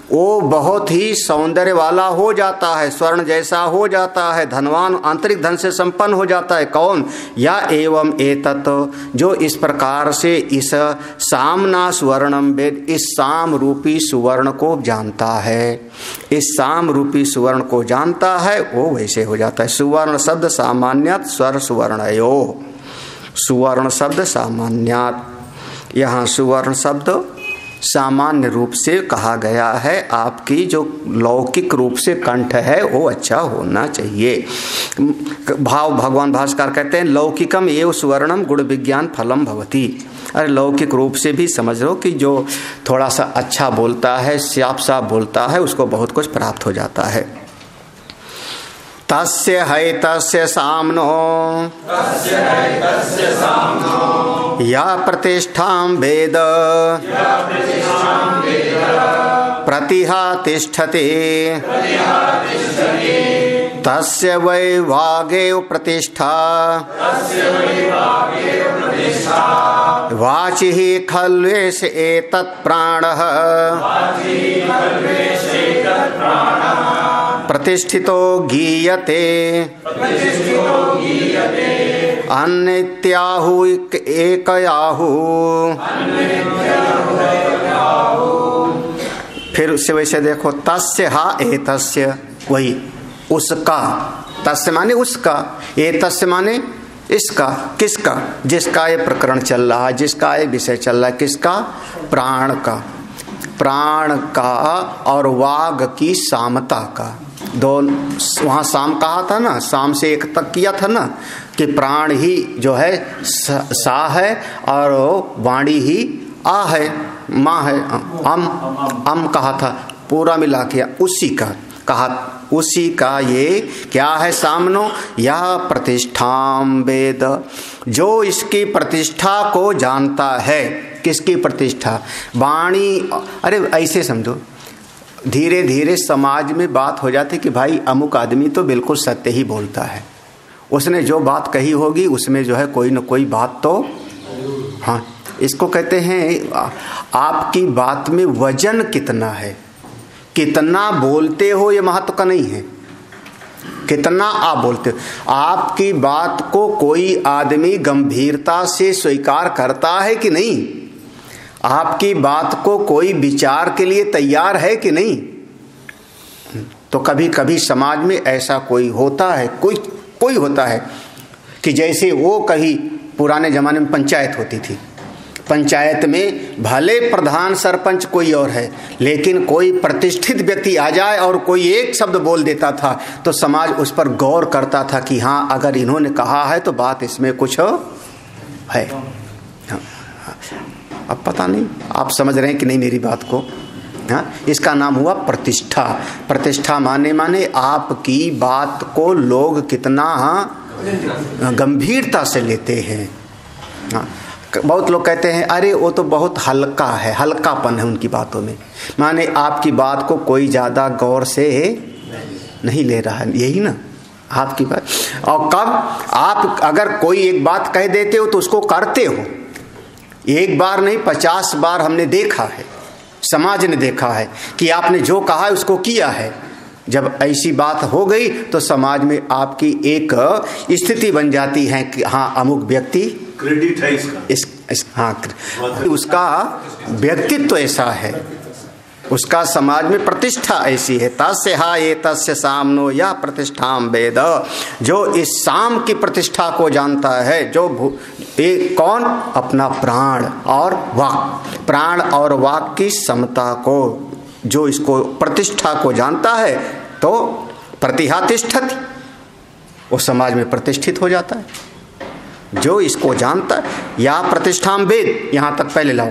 वो बहुत ही सौंदर्य वाला हो जाता है, स्वर्ण जैसा हो जाता है, धनवान आंतरिक धन से संपन्न हो जाता है। कौन? या एवं एतत्, जो इस प्रकार से इस सामना सुवर्णम वेद, इस साम रूपी सुवर्ण को जानता है, इस साम रूपी सुवर्ण को जानता है, वो वैसे हो जाता है। सुवर्ण शब्द सामान्यत स्वर सुवर्णयो, सुवर्ण शब्द सामान्यत, यहाँ सुवर्ण शब्द सामान्य रूप से कहा गया है। आपकी जो लौकिक रूप से कंठ है वो अच्छा होना चाहिए। भाव भगवान भास्कर कहते हैं लौकिकम एव सुवर्णम गुण विज्ञान फलम भवति। अरे लौकिक रूप से भी समझ लो कि जो थोड़ा सा अच्छा बोलता है, साफ साफ बोलता है, उसको बहुत कुछ प्राप्त हो जाता है। तस्य है तस्य सामनो या प्रतिष्ठां वेद प्रतिहा तिष्ठते तस्य वै वागेव प्रतिष्ठा वाचिः खल्वेश एतत् प्राणः प्रतिष्ठितो गीयते अन्नित्याहु एकयाहु। फिर उससे वैसे देखो, तस्य हा एतस्य, वही उसका, तस्य माने उसका, एतस्य माने इसका, किसका? जिसका ये प्रकरण चल रहा है, जिसका ये विषय चल रहा है, किसका? प्राण का, प्राण का और वाग की सामता का। दो वहाँ साम कहा था ना, साम से एक तक किया था ना, कि प्राण ही जो है सा है और वाणी ही आ है, माँ है, अम कहा था, पूरा मिला के उसी का कहा, उसी का ये क्या है? सामनो या प्रतिष्ठाम वेद, जो इसकी प्रतिष्ठा को जानता है। किसकी प्रतिष्ठा? वाणी। अरे ऐसे समझो, धीरे धीरे समाज में बात हो जाती कि भाई अमुक आदमी तो बिल्कुल सत्य ही बोलता है, उसने जो बात कही होगी उसमें जो है कोई न कोई बात तो, हाँ, इसको कहते हैं आपकी बात में वजन कितना है, कितना बोलते हो ये महत्व का नहीं है, कितना आप बोलते हो। आपकी बात को कोई आदमी गंभीरता से स्वीकार करता है कि नहीं, आपकी बात को कोई विचार के लिए तैयार है कि नहीं। तो कभी कभी समाज में ऐसा कोई होता है, कोई होता है कि जैसे वो कहीं पुराने जमाने में पंचायत होती थी, पंचायत में भले प्रधान सरपंच कोई और है, लेकिन कोई प्रतिष्ठित व्यक्ति आ जाए और कोई एक शब्द बोल देता था तो समाज उस पर गौर करता था कि हाँ, अगर इन्होंने कहा है तो बात इसमें कुछ है। अब पता नहीं आप समझ रहे हैं कि नहीं मेरी बात को। हाँ, इसका नाम हुआ प्रतिष्ठा। प्रतिष्ठा माने आपकी बात को लोग कितना गंभीरता से लेते हैं। हाँ, बहुत लोग कहते हैं अरे वो तो बहुत हल्का है, हल्कापन है उनकी बातों में, माने आपकी बात को कोई ज़्यादा गौर से नहीं ले रहा है, यही ना आपकी बात। और कब आप अगर कोई एक बात कह देते हो तो उसको करते हो, एक बार नहीं 50 बार हमने देखा है, समाज ने देखा है कि आपने जो कहा है उसको किया है। जब ऐसी बात हो गई तो समाज में आपकी एक स्थिति बन जाती है कि हाँ, अमुक व्यक्ति क्रेडिट है इसका, हाँ, उसका व्यक्तित्व ऐसा है, उसका समाज में प्रतिष्ठा ऐसी है। तस्य हा ये तस्य सामनो या प्रतिष्ठाम वेद, जो इस साम की प्रतिष्ठा को जानता है, जो कौन, अपना प्राण और वाक, प्राण और वाक की समता को, जो इसको प्रतिष्ठा को जानता है तो प्रतिहातिष्ठति, वो समाज में प्रतिष्ठित हो जाता है। जो इसको जानता है, या प्रतिष्ठाम वेद, यहाँ तक पहले लाओ,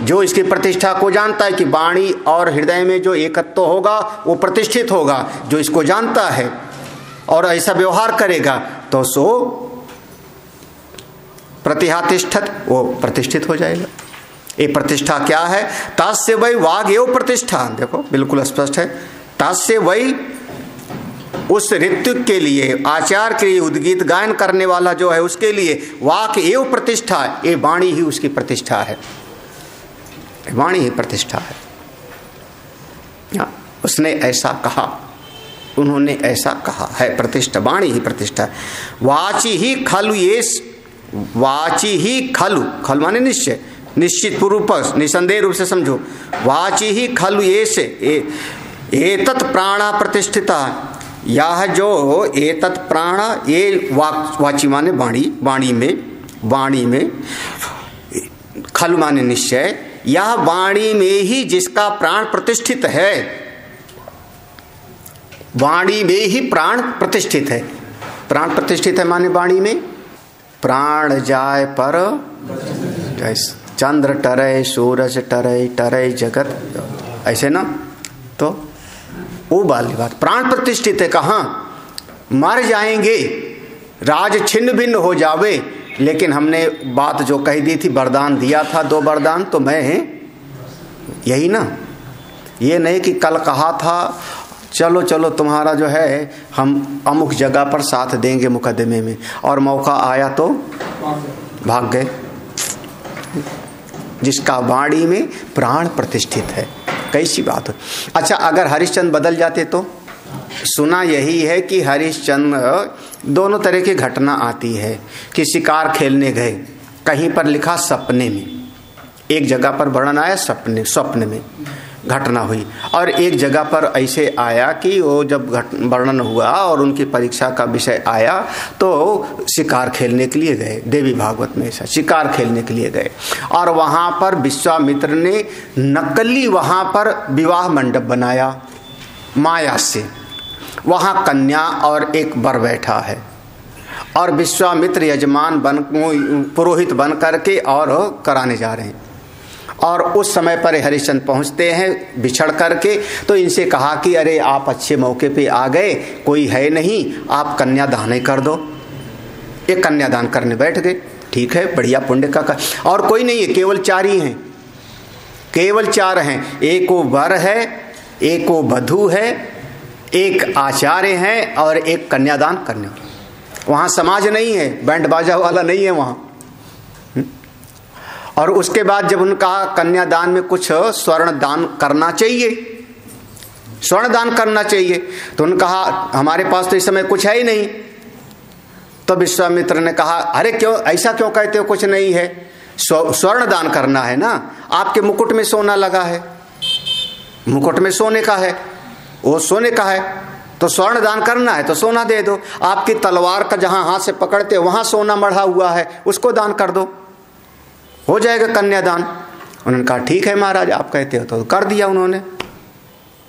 जो इसकी प्रतिष्ठा को जानता है कि वाणी और हृदय में जो एकत्व होगा वो प्रतिष्ठित होगा, जो इसको जानता है और ऐसा व्यवहार करेगा तो सो प्रतिहातिष्ठत, वो प्रतिष्ठित हो जाएगा। ये प्रतिष्ठा क्या है? तास्य वै वाग एव प्रतिष्ठा, देखो बिल्कुल स्पष्ट है। तास्य वै, उस ऋतु के लिए, आचार के लिए, उद्गीत गायन करने वाला जो है उसके लिए वाक एव प्रतिष्ठा, ये वाणी ही उसकी प्रतिष्ठा है, वाणी ही प्रतिष्ठा है। उसने ऐसा कहा, उन्होंने ऐसा कहा है, प्रतिष्ठा, वाणी ही प्रतिष्ठा है। वाची ही खलु ये, वाची ही खलु, खल माने निश्चय, निश्चित पूर्व निसंदेह रूप से समझो। वाची ही खलु ये से एतत् प्राणा प्रतिष्ठिता, यह जो एतत् प्राणा, ये वाची माने वाणी, वाणी में खलु माने निश्चय, यह वाणी में ही जिसका प्राण प्रतिष्ठित है, वाणी में ही प्राण प्रतिष्ठित है। प्राण प्रतिष्ठित है माने वाणी में, प्राण जाय पर जैसे चंद्र टरे, सूरज टरे, टरे जगत, ऐसे ना, तो वो वाली बात, प्राण प्रतिष्ठित है। कहाँ? मर जाएंगे, राज छिन्न भिन्न हो जावे, लेकिन हमने बात जो कही दी थी, वरदान दिया था 2 वरदान, तो मैं यही ना, ये नहीं कि कल कहा था चलो चलो तुम्हारा जो है हम अमुक जगह पर साथ देंगे मुकदमे में, और मौका आया तो भाग गए। जिसका वाणी में प्राण प्रतिष्ठित है, कैसी बात हो। अच्छा, अगर हरिश्चंद्र बदल जाते तो? सुना यही है कि हरिश्चंद्र, दोनों तरह की घटना आती है कि शिकार खेलने गए, कहीं पर लिखा सपने में, एक जगह पर वर्णन आया स्वप्न में घटना हुई, और एक जगह पर ऐसे आया कि वो जब वर्णन हुआ और उनकी परीक्षा का विषय आया तो शिकार खेलने के लिए गए। देवी भागवत में ऐसा शिकार खेलने के लिए गए, और वहाँ पर विश्वामित्र ने नकली वहाँ पर विवाह मंडप बनाया माया से। वहाँ कन्या और एक वर बैठा है, और विश्वामित्र यजमान पुरोहित बन करके और कराने जा रहे हैं। और उस समय पर हरिश्चंद्र पहुंचते हैं बिछड़ करके, तो इनसे कहा कि अरे आप अच्छे मौके पे आ गए, कोई है नहीं, आप कन्यादान ही कर दो। एक कन्यादान करने बैठ गए, ठीक है, बढ़िया पुण्य का। और कोई नहीं है, केवल 4 ही हैं, केवल 4 हैं। एक वो वर है, एक वो वधू है, एक आचार्य है, और एक कन्यादान करने। वहाँ समाज नहीं है, बैंड बाजा वाला नहीं है वहाँ। और उसके बाद जब उनका कन्यादान में कुछ स्वर्ण दान करना चाहिए, स्वर्ण दान करना चाहिए, तो उन्होंने कहा हमारे पास तो इस समय कुछ है ही नहीं। तो विश्वामित्र ने कहा अरे क्यों, ऐसा क्यों कहते हो, कुछ नहीं है, स्वर्ण दान करना है ना, आपके मुकुट में सोना लगा है, मुकुट में सोने का है, वो सोने का है, तो स्वर्ण दान करना है तो सोना दे दो। आपकी तलवार का जहां हाथ से पकड़ते वहां सोना मढ़ा हुआ है, उसको दान कर दो। हो जाएगा कन्यादान। उन्होंने कहा ठीक है महाराज, आप कहते हो तो कर दिया उन्होंने।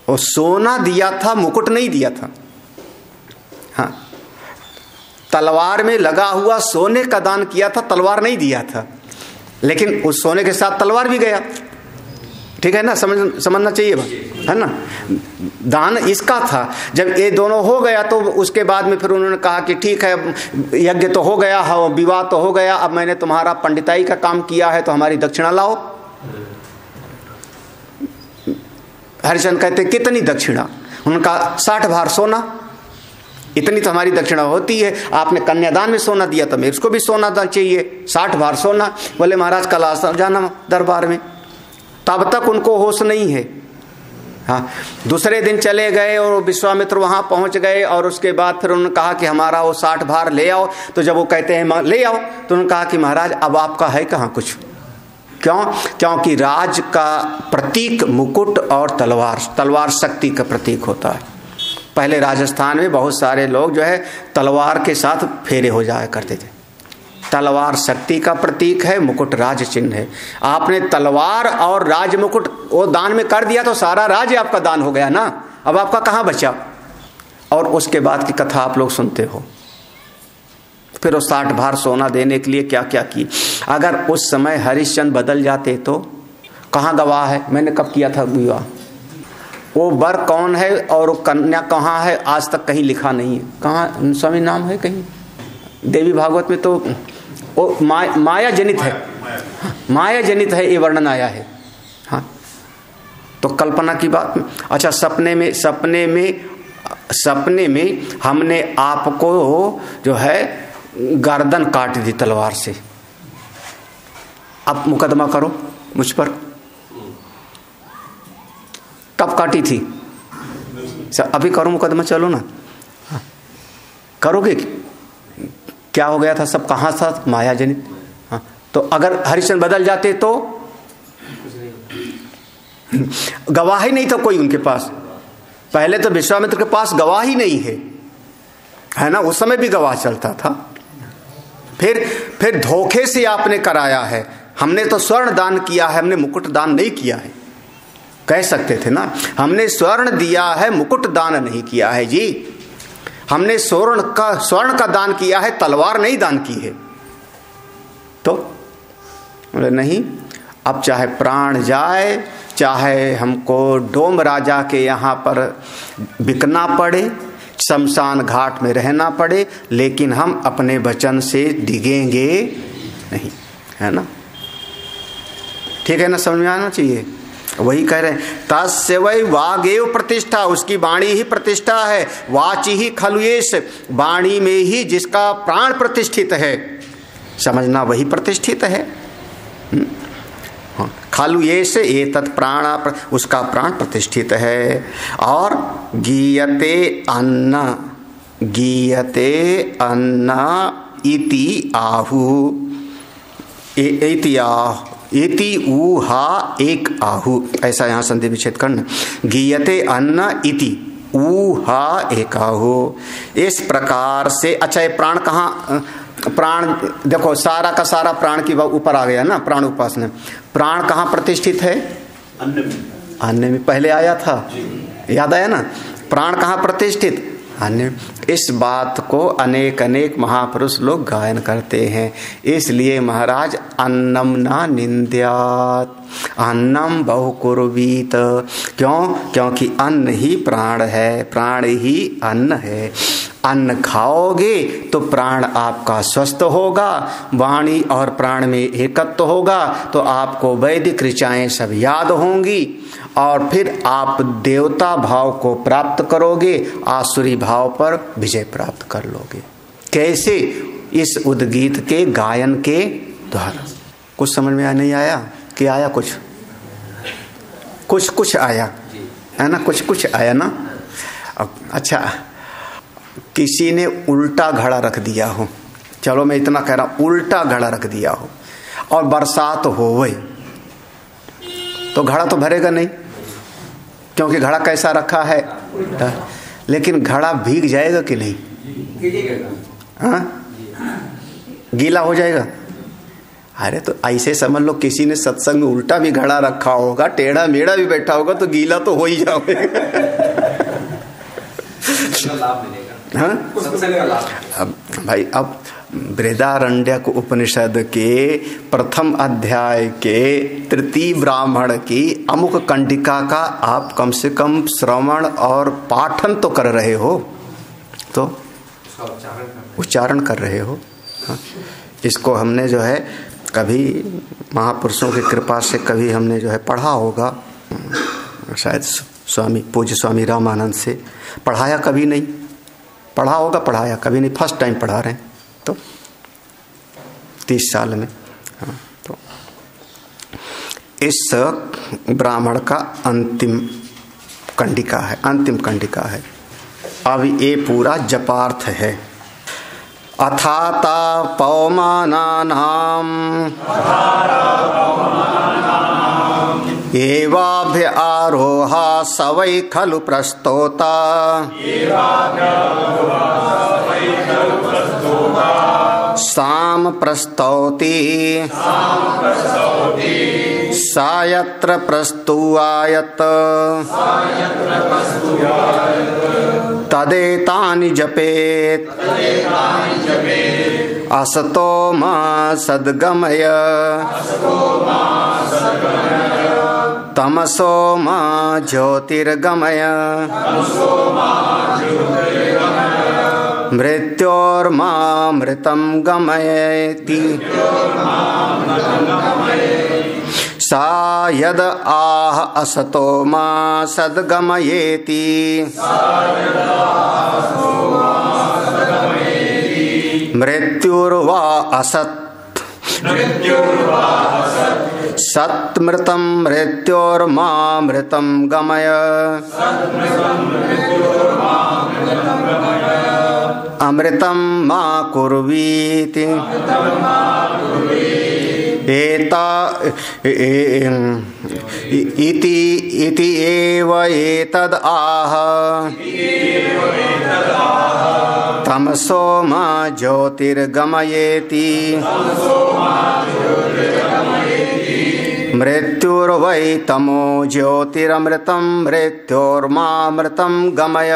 वो सोना दिया था, मुकुट नहीं दिया था। हाँ, तलवार में लगा हुआ सोने का दान किया था, तलवार नहीं दिया था, लेकिन उस सोने के साथ तलवार भी गया। ठीक है ना, समझना चाहिए है ना। दान इसका था। जब ये दोनों हो गया तो उसके बाद में फिर उन्होंने कहा कि ठीक है, यज्ञ तो हो गया, विवाह तो हो गया, अब मैंने तुम्हारा पंडिताई का काम किया है तो हमारी दक्षिणा लाओ। हरिश्चंद्र कहते कितनी दक्षिणा? उन्होंने कहा 60 भार सोना, इतनी तो हमारी दक्षिणा होती है। आपने कन्यादान में सोना दिया तो मेरे को भी सोना चाहिए, 60 भार सोना। बोले महाराज कल आ जाना दरबार में। तब तक उनको होश नहीं है। हाँ, दूसरे दिन चले गए और विश्वामित्र वहां पहुंच गए और उसके बाद फिर उन्होंने कहा कि हमारा वो 60 भार ले आओ। तो जब वो कहते हैं ले आओ, तो उन्होंने कहा कि महाराज अब आपका है कहाँ कुछ। क्यों? क्योंकि राज का प्रतीक मुकुट और तलवार शक्ति का प्रतीक होता है। पहले राजस्थान में बहुत सारे लोग जो है तलवार के साथ फेरे हो जाया करते थे। तलवार शक्ति का प्रतीक है, मुकुट राज चिन्ह है। आपने तलवार और राज मुकुट वो दान में कर दिया तो सारा राज आपका दान हो गया ना, अब आपका कहाँ बचा। और उसके बाद की कथा आप लोग सुनते हो। फिर वो 60 भार सोना देने के लिए क्या क्या की। अगर उस समय हरिश्चंद्र बदल जाते तो कहाँ गवाह है मैंने कब किया था विवाह, वो वर कौन है और कन्या कहाँ है, आज तक कहीं लिखा नहीं है। कहाँ स्वामी नाम है कहीं? देवी भागवत में तो वो माया जनित है, माया जनित है ये वर्णन आया है। हाँ, तो कल्पना की बात। अच्छा, सपने में हमने आपको जो है गर्दन काट दी तलवार से। अब मुकदमा करो मुझ पर। कब काटी थी? अभी करो मुकदमा, चलो ना। हाँ, करोगे? क्या हो गया था? सब कहाँ था? माया जनित। हाँ, तो अगर हरिश्चंद्र बदल जाते तो गवाह ही नहीं था कोई उनके पास। पहले तो विश्वामित्र के पास गवाह ही नहीं है ना, उस समय भी गवाह चलता था। फिर धोखे से आपने कराया है। हमने तो स्वर्ण दान किया है, हमने मुकुट दान नहीं किया है। कह सकते थे ना, हमने स्वर्ण दिया है, मुकुट दान नहीं किया है जी। हमने स्वर्ण का दान किया है, तलवार नहीं दान की है। तो बोले नहीं, अब चाहे प्राण जाए, चाहे हमको डोम राजा के यहाँ पर बिकना पड़े, शमशान घाट में रहना पड़े, लेकिन हम अपने वचन से डिगेंगे नहीं, है ना। ठीक है ना, समझ में आना चाहिए। वही कह रहे हैं, तस्य वै वागेव प्रतिष्ठा, उसकी वाणी ही प्रतिष्ठा है। वाची ही खलुयेश, वाणी में ही जिसका प्राण प्रतिष्ठित है, समझना वही प्रतिष्ठित है। खलुयेश एतत् प्राण, उसका प्राण प्रतिष्ठित है। और गीयते अन्न इति आहु, इति ऊहा एक आहु, ऐसा यहाँ संधि विच्छेद करना। गीयते अन्न इति ऊहा एक आहु, इस प्रकार से। अच्छा, ये प्राण कहाँ? प्राण देखो, सारा का सारा प्राण की ऊपर आ गया ना, प्राण उपासना। प्राण कहाँ प्रतिष्ठित है? अन्न में पहले आया था, याद आया ना। प्राण कहाँ प्रतिष्ठित? अन्य। इस बात को अनेक अनेक महापुरुष लोग गायन करते हैं। इसलिए महाराज अन्नम ना निंद्यात, अन्नम बहुकुर्वीत। क्यों? क्योंकि अन्न ही प्राण है, प्राण ही अन्न है। अन्न खाओगे तो प्राण आपका स्वस्थ होगा, वाणी और प्राण में एकत्व होगा, तो आपको वैदिक ऋचाएं सब याद होंगी और फिर आप देवता भाव को प्राप्त करोगे, आसुरी भाव पर विजय प्राप्त कर लोगे। कैसे? इस उद्गीत के गायन के द्वारा। कुछ समझ में नहीं आया कि आया? कुछ आया है ना, कुछ आया ना। अच्छा, किसी ने उल्टा घड़ा रख दिया हो, चलो मैं इतना कह रहा हूं, उल्टा घड़ा रख दिया हो और बरसात हो गई, तो घड़ा तो भरेगा नहीं, क्योंकि घड़ा कैसा रखा है। लेकिन घड़ा भीग जाएगा कि नहीं? हाँ, गीला हो जाएगा। अरे तो ऐसे समझ लो किसी ने सत्संग में उल्टा भी घड़ा रखा होगा, टेढ़ा मेढ़ा भी बैठा होगा तो गीला तो हो ही जाओगे। लाभ मिलेगा। हाँ सत्संग का लाभ। अब भाई, अब बृहदारण्यक उपनिषद के प्रथम अध्याय के तृतीय ब्राह्मण की अमुक कंडिका का आप कम से कम श्रवण और पाठन तो कर रहे हो, तो उच्चारण कर रहे हो। हाँ? इसको हमने जो है कभी महापुरुषों की कृपा से कभी हमने जो है पढ़ा होगा, शायद स्वामी पूज्य स्वामी रामानंद से पढ़ाया, कभी नहीं पढ़ा होगा, पढ़ाया कभी नहीं, फर्स्ट टाइम पढ़ा रहे हैं तो 30 साल में। हाँ, तो इस ब्राह्मण का अंतिम कंडिका है, अंतिम कंडिका है। अब ये पूरा जपार्थ है। अथाता पौमानानाम एवाभ्य आरोहा सवै खलु प्रस्तोता साम प्रस्तौति सायत्र प्रस्तुवायत तदेतानि जपेत असतो मा सद्गमय तमसो मा ज्योतिर्गमय मृत्योर्मा मृतं गमयति सा यद आह असतो मा सद्गमयेति मृत्युर्वा असत् सत्मृतं मृत्योर्मा मृतं गमय अमृतं मा कुर्वीति एता इति एव एतद् आह तमसो मा ज्योतिर्गमयेति मृत्युर्वै तमो ज्योतिरमृतं मृत्योर्मामृतं गमय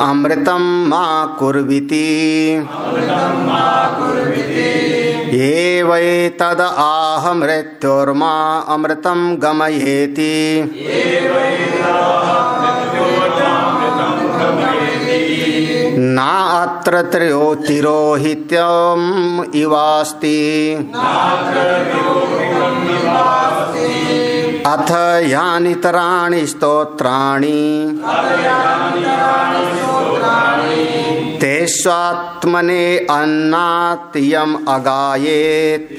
अमृतं मा कुर्विति एवैतद् आह मृत्योर्मा अमृतं गमयेति नात्र तिरोहित्यम् इवास्ति अथ यानि तराणि स्तोत्राणि तेष्वात्मने अन्नात् यम् अगायेत्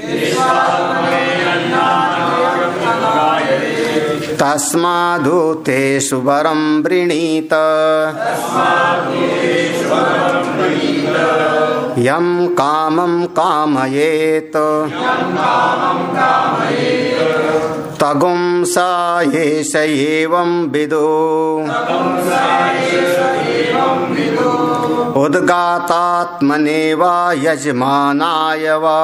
तस्मादु तेषु वरं वृणीत यं कामं कामयेत् तगुं सा येष एवं विदु उद्गातात्मने वा यजमानाय वा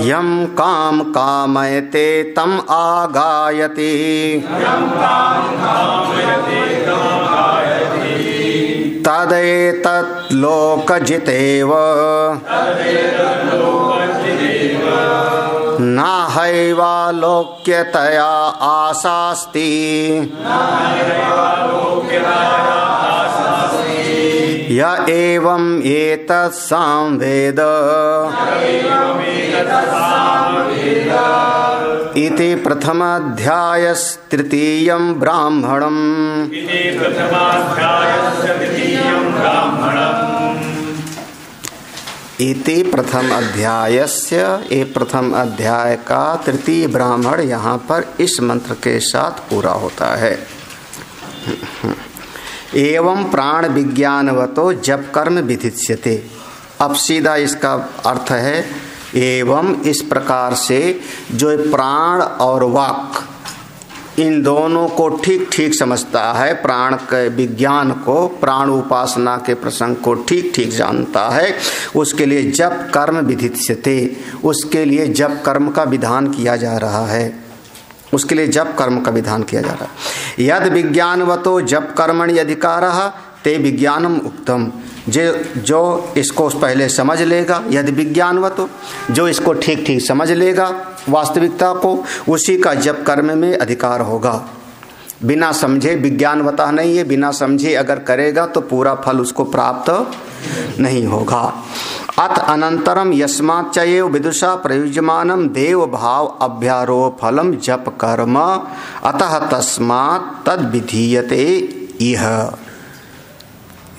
यं काम कामयते तम आगायति तदेतत् लोकजितेव नाहैवालोक्यतया आशास्ति य एवं एतत् संवेद इति प्रथमाध्यायस्तृतीयं ब्राह्मणम्। इति प्रथम अध्यायस्य, ये प्रथम अध्याय का तृतीय ब्राह्मण यहाँ पर इस मंत्र के साथ पूरा होता है। एवं प्राण विज्ञानवतो जप कर्म विधिष्यते। अब सीधा इसका अर्थ है एवं इस प्रकार से जो प्राण और वाक इन दोनों को ठीक ठीक समझता है, प्राण के विज्ञान को, प्राण उपासना के प्रसंग को ठीक ठीक जानता है, उसके लिए जप कर्म विधिष्यते, उसके लिए जप कर्म का विधान किया जा रहा है, उसके लिए जप कर्म का विधान किया जा रहा है। यद विज्ञानवतो जप कर्मणि अधिकारः ते विज्ञानम उक्तम, जो इसको पहले समझ लेगा, यदि विज्ञानवतो, जो इसको ठीक ठीक समझ लेगा वास्तविकता को, उसी का जप कर्म में अधिकार होगा। बिना समझे विज्ञानवता नहीं है, बिना समझे अगर करेगा तो पूरा फल उसको प्राप्त नहीं होगा। अथ अनंतरम यस्मात् चैव विदुषा प्रयुज्यमानम देव भाव अभ्यारोह फलम जप कर्म अतः तस्मात् तद विधीयते इह।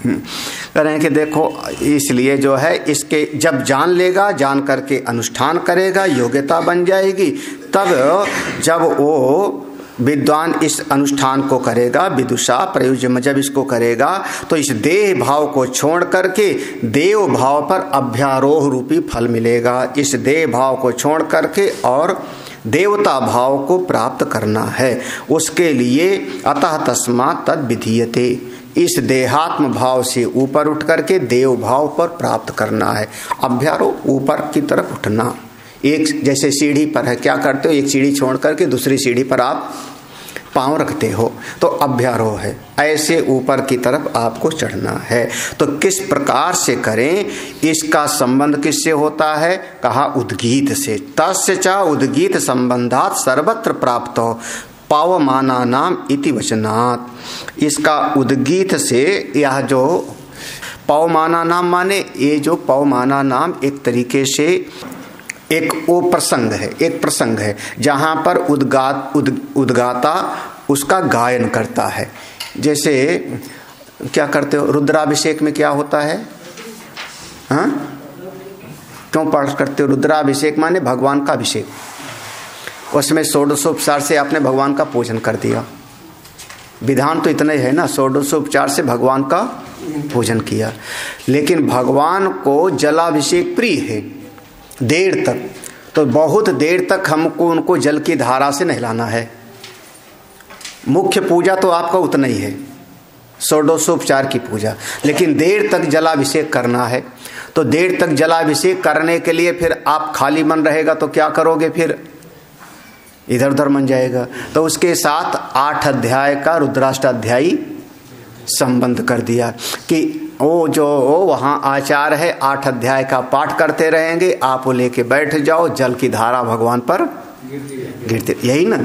करें कि देखो, इसलिए जो है इसके जब जान लेगा, जान करके अनुष्ठान करेगा, योग्यता बन जाएगी, तब जब वो विद्वान इस अनुष्ठान को करेगा, विदुषा प्रयुज्य जब इसको करेगा तो इस देह भाव को छोड़ करके देव भाव पर अभ्यारोह रूपी फल मिलेगा। इस देह भाव को छोड़ करके और देवता भाव को प्राप्त करना है, उसके लिए अतः तस्मात् तद विधीयते, इस देहात्म भाव से ऊपर उठ करके देव भाव पर प्राप्त करना है। अभ्यारोह ऊपर की तरफ उठना, एक जैसे सीढ़ी पर है, क्या करते हो, एक सीढ़ी छोड़ करके दूसरी सीढ़ी पर आप पांव रखते हो, तो अभ्यारोह है, ऐसे ऊपर की तरफ आपको चढ़ना है। तो किस प्रकार से करें, इसका संबंध किससे होता है, कहा उद्गीत से। तस्य च उद्गीत संबंधात सर्वत्र प्राप्त हो पावमाना नाम इति वचनात्। इसका उद्गीत से यह जो पावमाना नाम माने, ये जो पावमाना नाम एक तरीके से एक वो प्रसंग है, एक प्रसंग है जहाँ पर उद्गाता उसका गायन करता है। जैसे क्या करते हो, रुद्राभिषेक में क्या होता है, हाँ क्यों पाठ करते हो, रुद्राभिषेक माने भगवान का अभिषेक, उसमें षोडशोपचार से आपने भगवान का पूजन कर दिया। विधान तो इतना ही है ना, षोडशोपचार से भगवान का पूजन किया, लेकिन भगवान को जलाभिषेक प्रिय है देर तक, तो बहुत देर तक हमको उनको जल की धारा से नहलाना है। मुख्य पूजा तो आपका उतना ही है, षोडशोपचार की पूजा, लेकिन देर तक जलाभिषेक करना है। तो देर तक जलाभिषेक करने के लिए फिर आप खाली मन रहेगा तो क्या करोगे, फिर इधर उधर मन जाएगा। तो उसके साथ 8 अध्याय का रुद्राष्टाध्यायी संबंध कर दिया कि वो जो वहाँ आचार है 8 अध्याय का पाठ करते रहेंगे, आप वो लेके बैठ जाओ, जल की धारा भगवान पर गिरती, यही ना।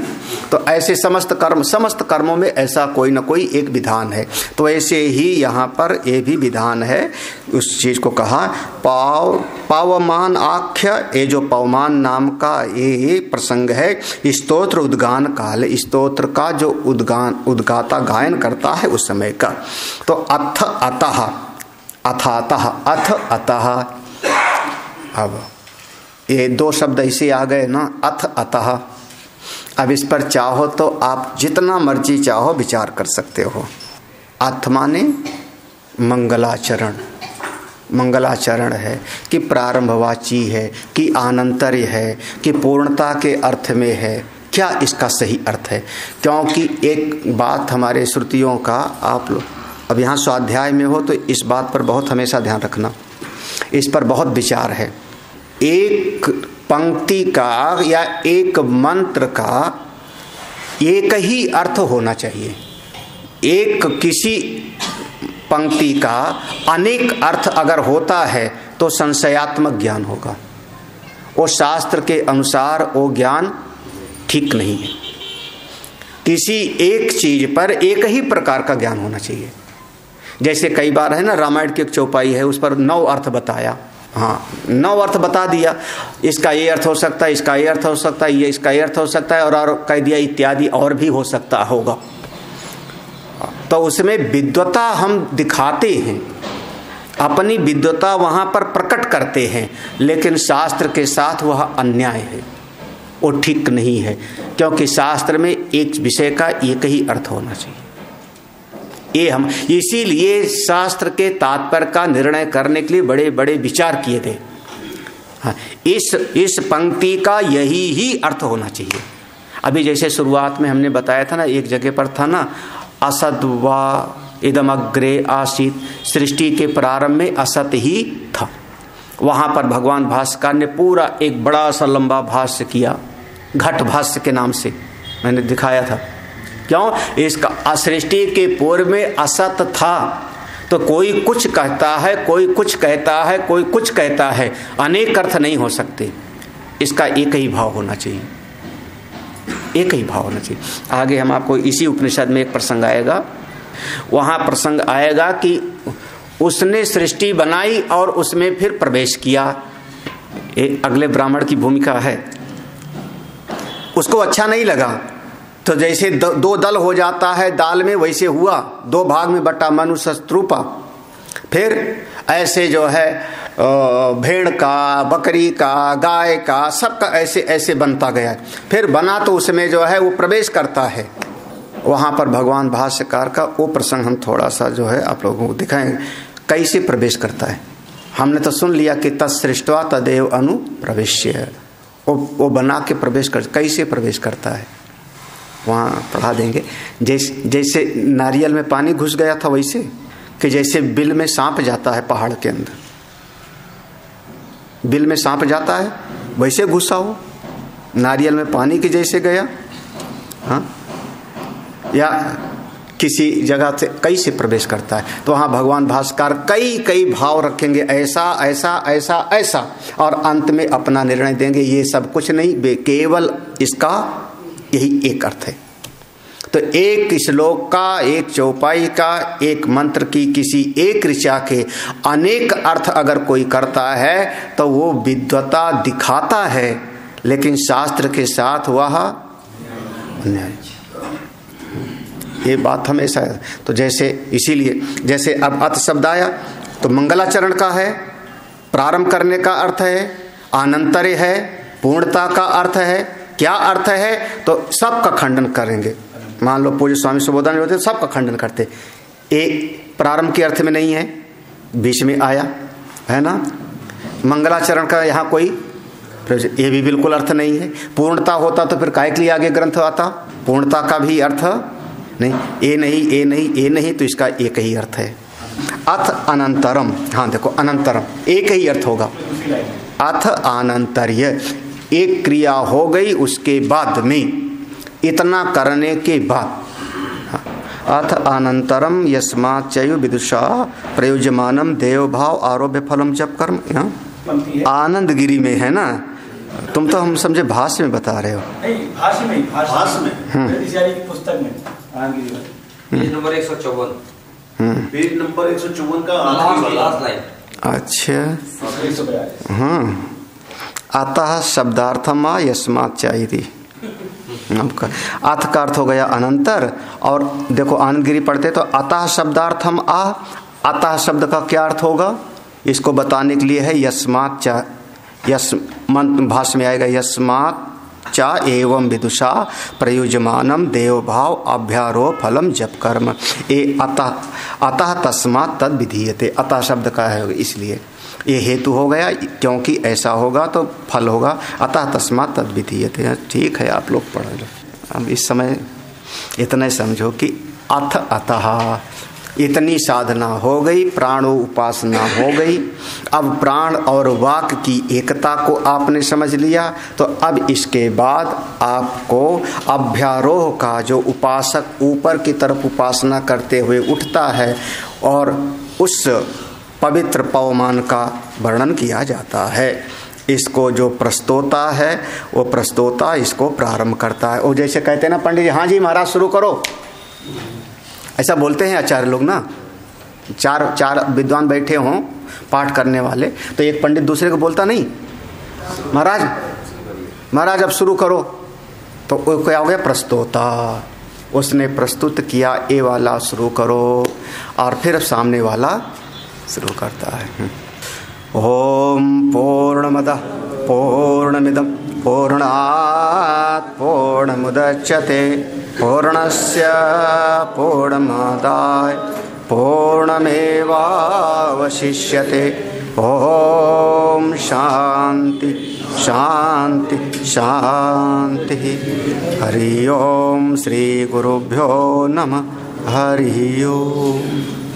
तो ऐसे समस्त कर्मों में ऐसा कोई ना कोई एक विधान है। तो ऐसे ही यहाँ पर ये भी विधान है, उस चीज को कहा पावमान आख्य, ये जो पवमान नाम का ये प्रसंग है, स्तोत्र उद्गान काल, स्तोत्र का जो उद्गाता गायन करता है उस समय का। तो अथ अतः, अथातः, अथ अतः, अब ये 2 शब्द ऐसे आ गए ना, अथ अतः। अब इस पर चाहो तो आप जितना मर्जी चाहो विचार कर सकते हो। अथ माने मंगलाचरण, मंगलाचरण है कि प्रारंभवाची है कि आनंतर्य है कि पूर्णता के अर्थ में है, क्या इसका सही अर्थ है। क्योंकि एक बात हमारे श्रुतियों का, आप लोग अब यहाँ स्वाध्याय में हो तो इस बात पर बहुत हमेशा ध्यान रखना, इस पर बहुत विचार है। एक पंक्ति का या एक मंत्र का एक ही अर्थ होना चाहिए। एक किसी पंक्ति का अनेक अर्थ अगर होता है तो संशयात्मक ज्ञान होगा, वो शास्त्र के अनुसार वो ज्ञान ठीक नहीं है। किसी एक चीज पर एक ही प्रकार का ज्ञान होना चाहिए। जैसे कई बार है ना, रामायण की एक चौपाई है, उस पर 9 अर्थ बताया, हाँ 9 अर्थ बता दिया, इसका ये अर्थ हो सकता है, इसका ये अर्थ हो सकता है, ये इसका ये अर्थ हो सकता है, और कह दिया इत्यादि और भी हो सकता होगा। तो उसमें विद्वता हम दिखाते हैं, अपनी विद्वता वहाँ पर प्रकट करते हैं, लेकिन शास्त्र के साथ वह अन्याय है, वो ठीक नहीं है। क्योंकि शास्त्र में एक विषय का एक ही अर्थ होना चाहिए। ये हम इसीलिए शास्त्र के तात्पर्य का निर्णय करने के लिए बड़े बड़े विचार किए थे। हाँ, इस पंक्ति का यही ही अर्थ होना चाहिए। अभी जैसे शुरुआत में हमने बताया था ना, एक जगह पर था ना, असत वा इदमग्रे आसीत, सृष्टि के प्रारंभ में असत ही था। वहाँ पर भगवान भास्कर ने पूरा एक बड़ा सा लंबा भाष्य किया, घट भाष्य के नाम से मैंने दिखाया था। क्यों? इसका सृष्टि के पूर्व में असत था, तो कोई कुछ कहता है, कोई कुछ कहता है, कोई कुछ कहता है, अनेक अर्थ नहीं हो सकते। इसका एक ही भाव होना चाहिए, एक ही भाव होना चाहिए। आगे हम आपको इसी उपनिषद में एक प्रसंग आएगा, वहाँ प्रसंग आएगा कि उसने सृष्टि बनाई और उसमें फिर प्रवेश किया। एक अगले ब्राह्मण की भूमिका है। उसको अच्छा नहीं लगा, तो जैसे दो दल हो जाता है दाल में, वैसे हुआ, दो भाग में बटा मनुष्य शत्रुपा। फिर ऐसे जो है भेड़ का, बकरी का, गाय का, सबका ऐसे ऐसे बनता गया। फिर बना तो उसमें जो है वो प्रवेश करता है। वहाँ पर भगवान भाष्यकार का वो प्रसंग हम थोड़ा सा जो है आप लोगों को दिखाएंगे, कैसे प्रवेश करता है। हमने तो सुन लिया कि तत्सृष्ट्वा तदेव अनुप्रवेश्य, वो बना के प्रवेश कर, कैसे प्रवेश करता है वहाँ पढ़ा देंगे। जैसे नारियल में पानी घुस गया था, वैसे कि जैसे बिल में सांप जाता है पहाड़ के अंदर, बिल में सांप जाता है वैसे घुसा हो, नारियल में पानी के जैसे गया। हाँ, या किसी जगह से कैसे प्रवेश करता है। तो वहाँ भगवान भास्कर कई कई भाव रखेंगे, ऐसा ऐसा ऐसा ऐसा, और अंत में अपना निर्णय देंगे। ये सब कुछ नहीं, केवल इसका यही एक अर्थ है। तो एक श्लोक का, एक चौपाई का, एक मंत्र की किसी एक ऋचा के अनेक अर्थ अगर कोई करता है तो वो विद्वता दिखाता है, लेकिन शास्त्र के साथ वह अन्याय। ये बात हमेशा है। तो जैसे इसीलिए जैसे अब अत शब्द आया तो मंगलाचरण का है, प्रारंभ करने का अर्थ है, आनंतर्य है, पूर्णता का अर्थ है। क्या अर्थ है? तो सबका खंडन करेंगे। मान लो पूज्य स्वामी सुबोधानंद होते सबका खंडन करते। एक प्रारंभ के अर्थ में नहीं है, बीच में आया है ना। मंगलाचरण का यहाँ कोई ये भी बिल्कुल अर्थ नहीं है। पूर्णता होता तो फिर काहे के लिए आगे ग्रंथ आता? पूर्णता का भी अर्थ नहीं, ए नहीं, ए नहीं, ए नहीं, तो इसका एक ही अर्थ है, अथ अनंतरम। हाँ देखो, अनंतरम एक ही अर्थ होगा। अथ अनंतर्य, एक क्रिया हो गई, उसके बाद में, इतना करने के बाद। अथ अनंतरम यस्मात् चैव विदुषा प्रयोज्यमानम देव भाव आरोप्य फलम जप कर्म। आनंद गिरी में है ना, तुम तो हम समझे भाष्य में बता रहे हो। भाष्य में पुस्तक में पेज नंबर 154, पेज नंबर 154 का लास्ट लाइन। अच्छा, हाँ, अतः शब्दार्थम यस्मात् चाहिए। अथ का अर्थ हो गया अनंतर, और देखो आनंदगिरी पढ़ते तो अतः शब्दार्थम आ। अतः शब्द का क्या अर्थ होगा इसको बताने के लिए है यस्मात् च। यस मंत्र भाष्य में आएगा, यस्मात् च एवं विदुषा प्रयुज्यमानम देव भाव अभ्यारोह फलम जप कर्म। ए अतः तस्मात् तद विधीयते। अतः शब्द का है इसलिए ये हेतु हो गया, क्योंकि ऐसा होगा तो फल होगा। अतः तस्मात् तद विधीयते। ठीक है, आप लोग पढ़ लो। अब इस समय इतना समझो कि अथ अतः इतनी साधना हो गई, प्राणो उपासना हो गई। अब प्राण और वाक की एकता को आपने समझ लिया, तो अब इसके बाद आपको अभ्यारोह का, जो उपासक ऊपर की तरफ उपासना करते हुए उठता है, और उस पवित्र पवमान का वर्णन किया जाता है। इसको जो प्रस्तोता है वो प्रस्तोता इसको प्रारंभ करता है। वो जैसे कहते हैं ना पंडित जी, हाँ जी महाराज शुरू करो, ऐसा बोलते हैं आचार्य लोग ना। चार विद्वान बैठे हों पाठ करने वाले, तो एक पंडित दूसरे को बोलता नहीं, महाराज अब शुरू करो। तो क्या हो गया? प्रस्तोता। उसने प्रस्तुत किया, ए वाला शुरू करो, और फिर सामने वाला शुरू करता है। ओम पूर्णमदः पूर्णमिदं पूर्णात् पूर्णमुदच्यते पूर्णस्य पूर्णमादाय पूर्णमेवावशिष्यते। ओम ओम शांति शांति शांति। हरि ओम। श्री गुरुभ्यो नमः। हरि ओम।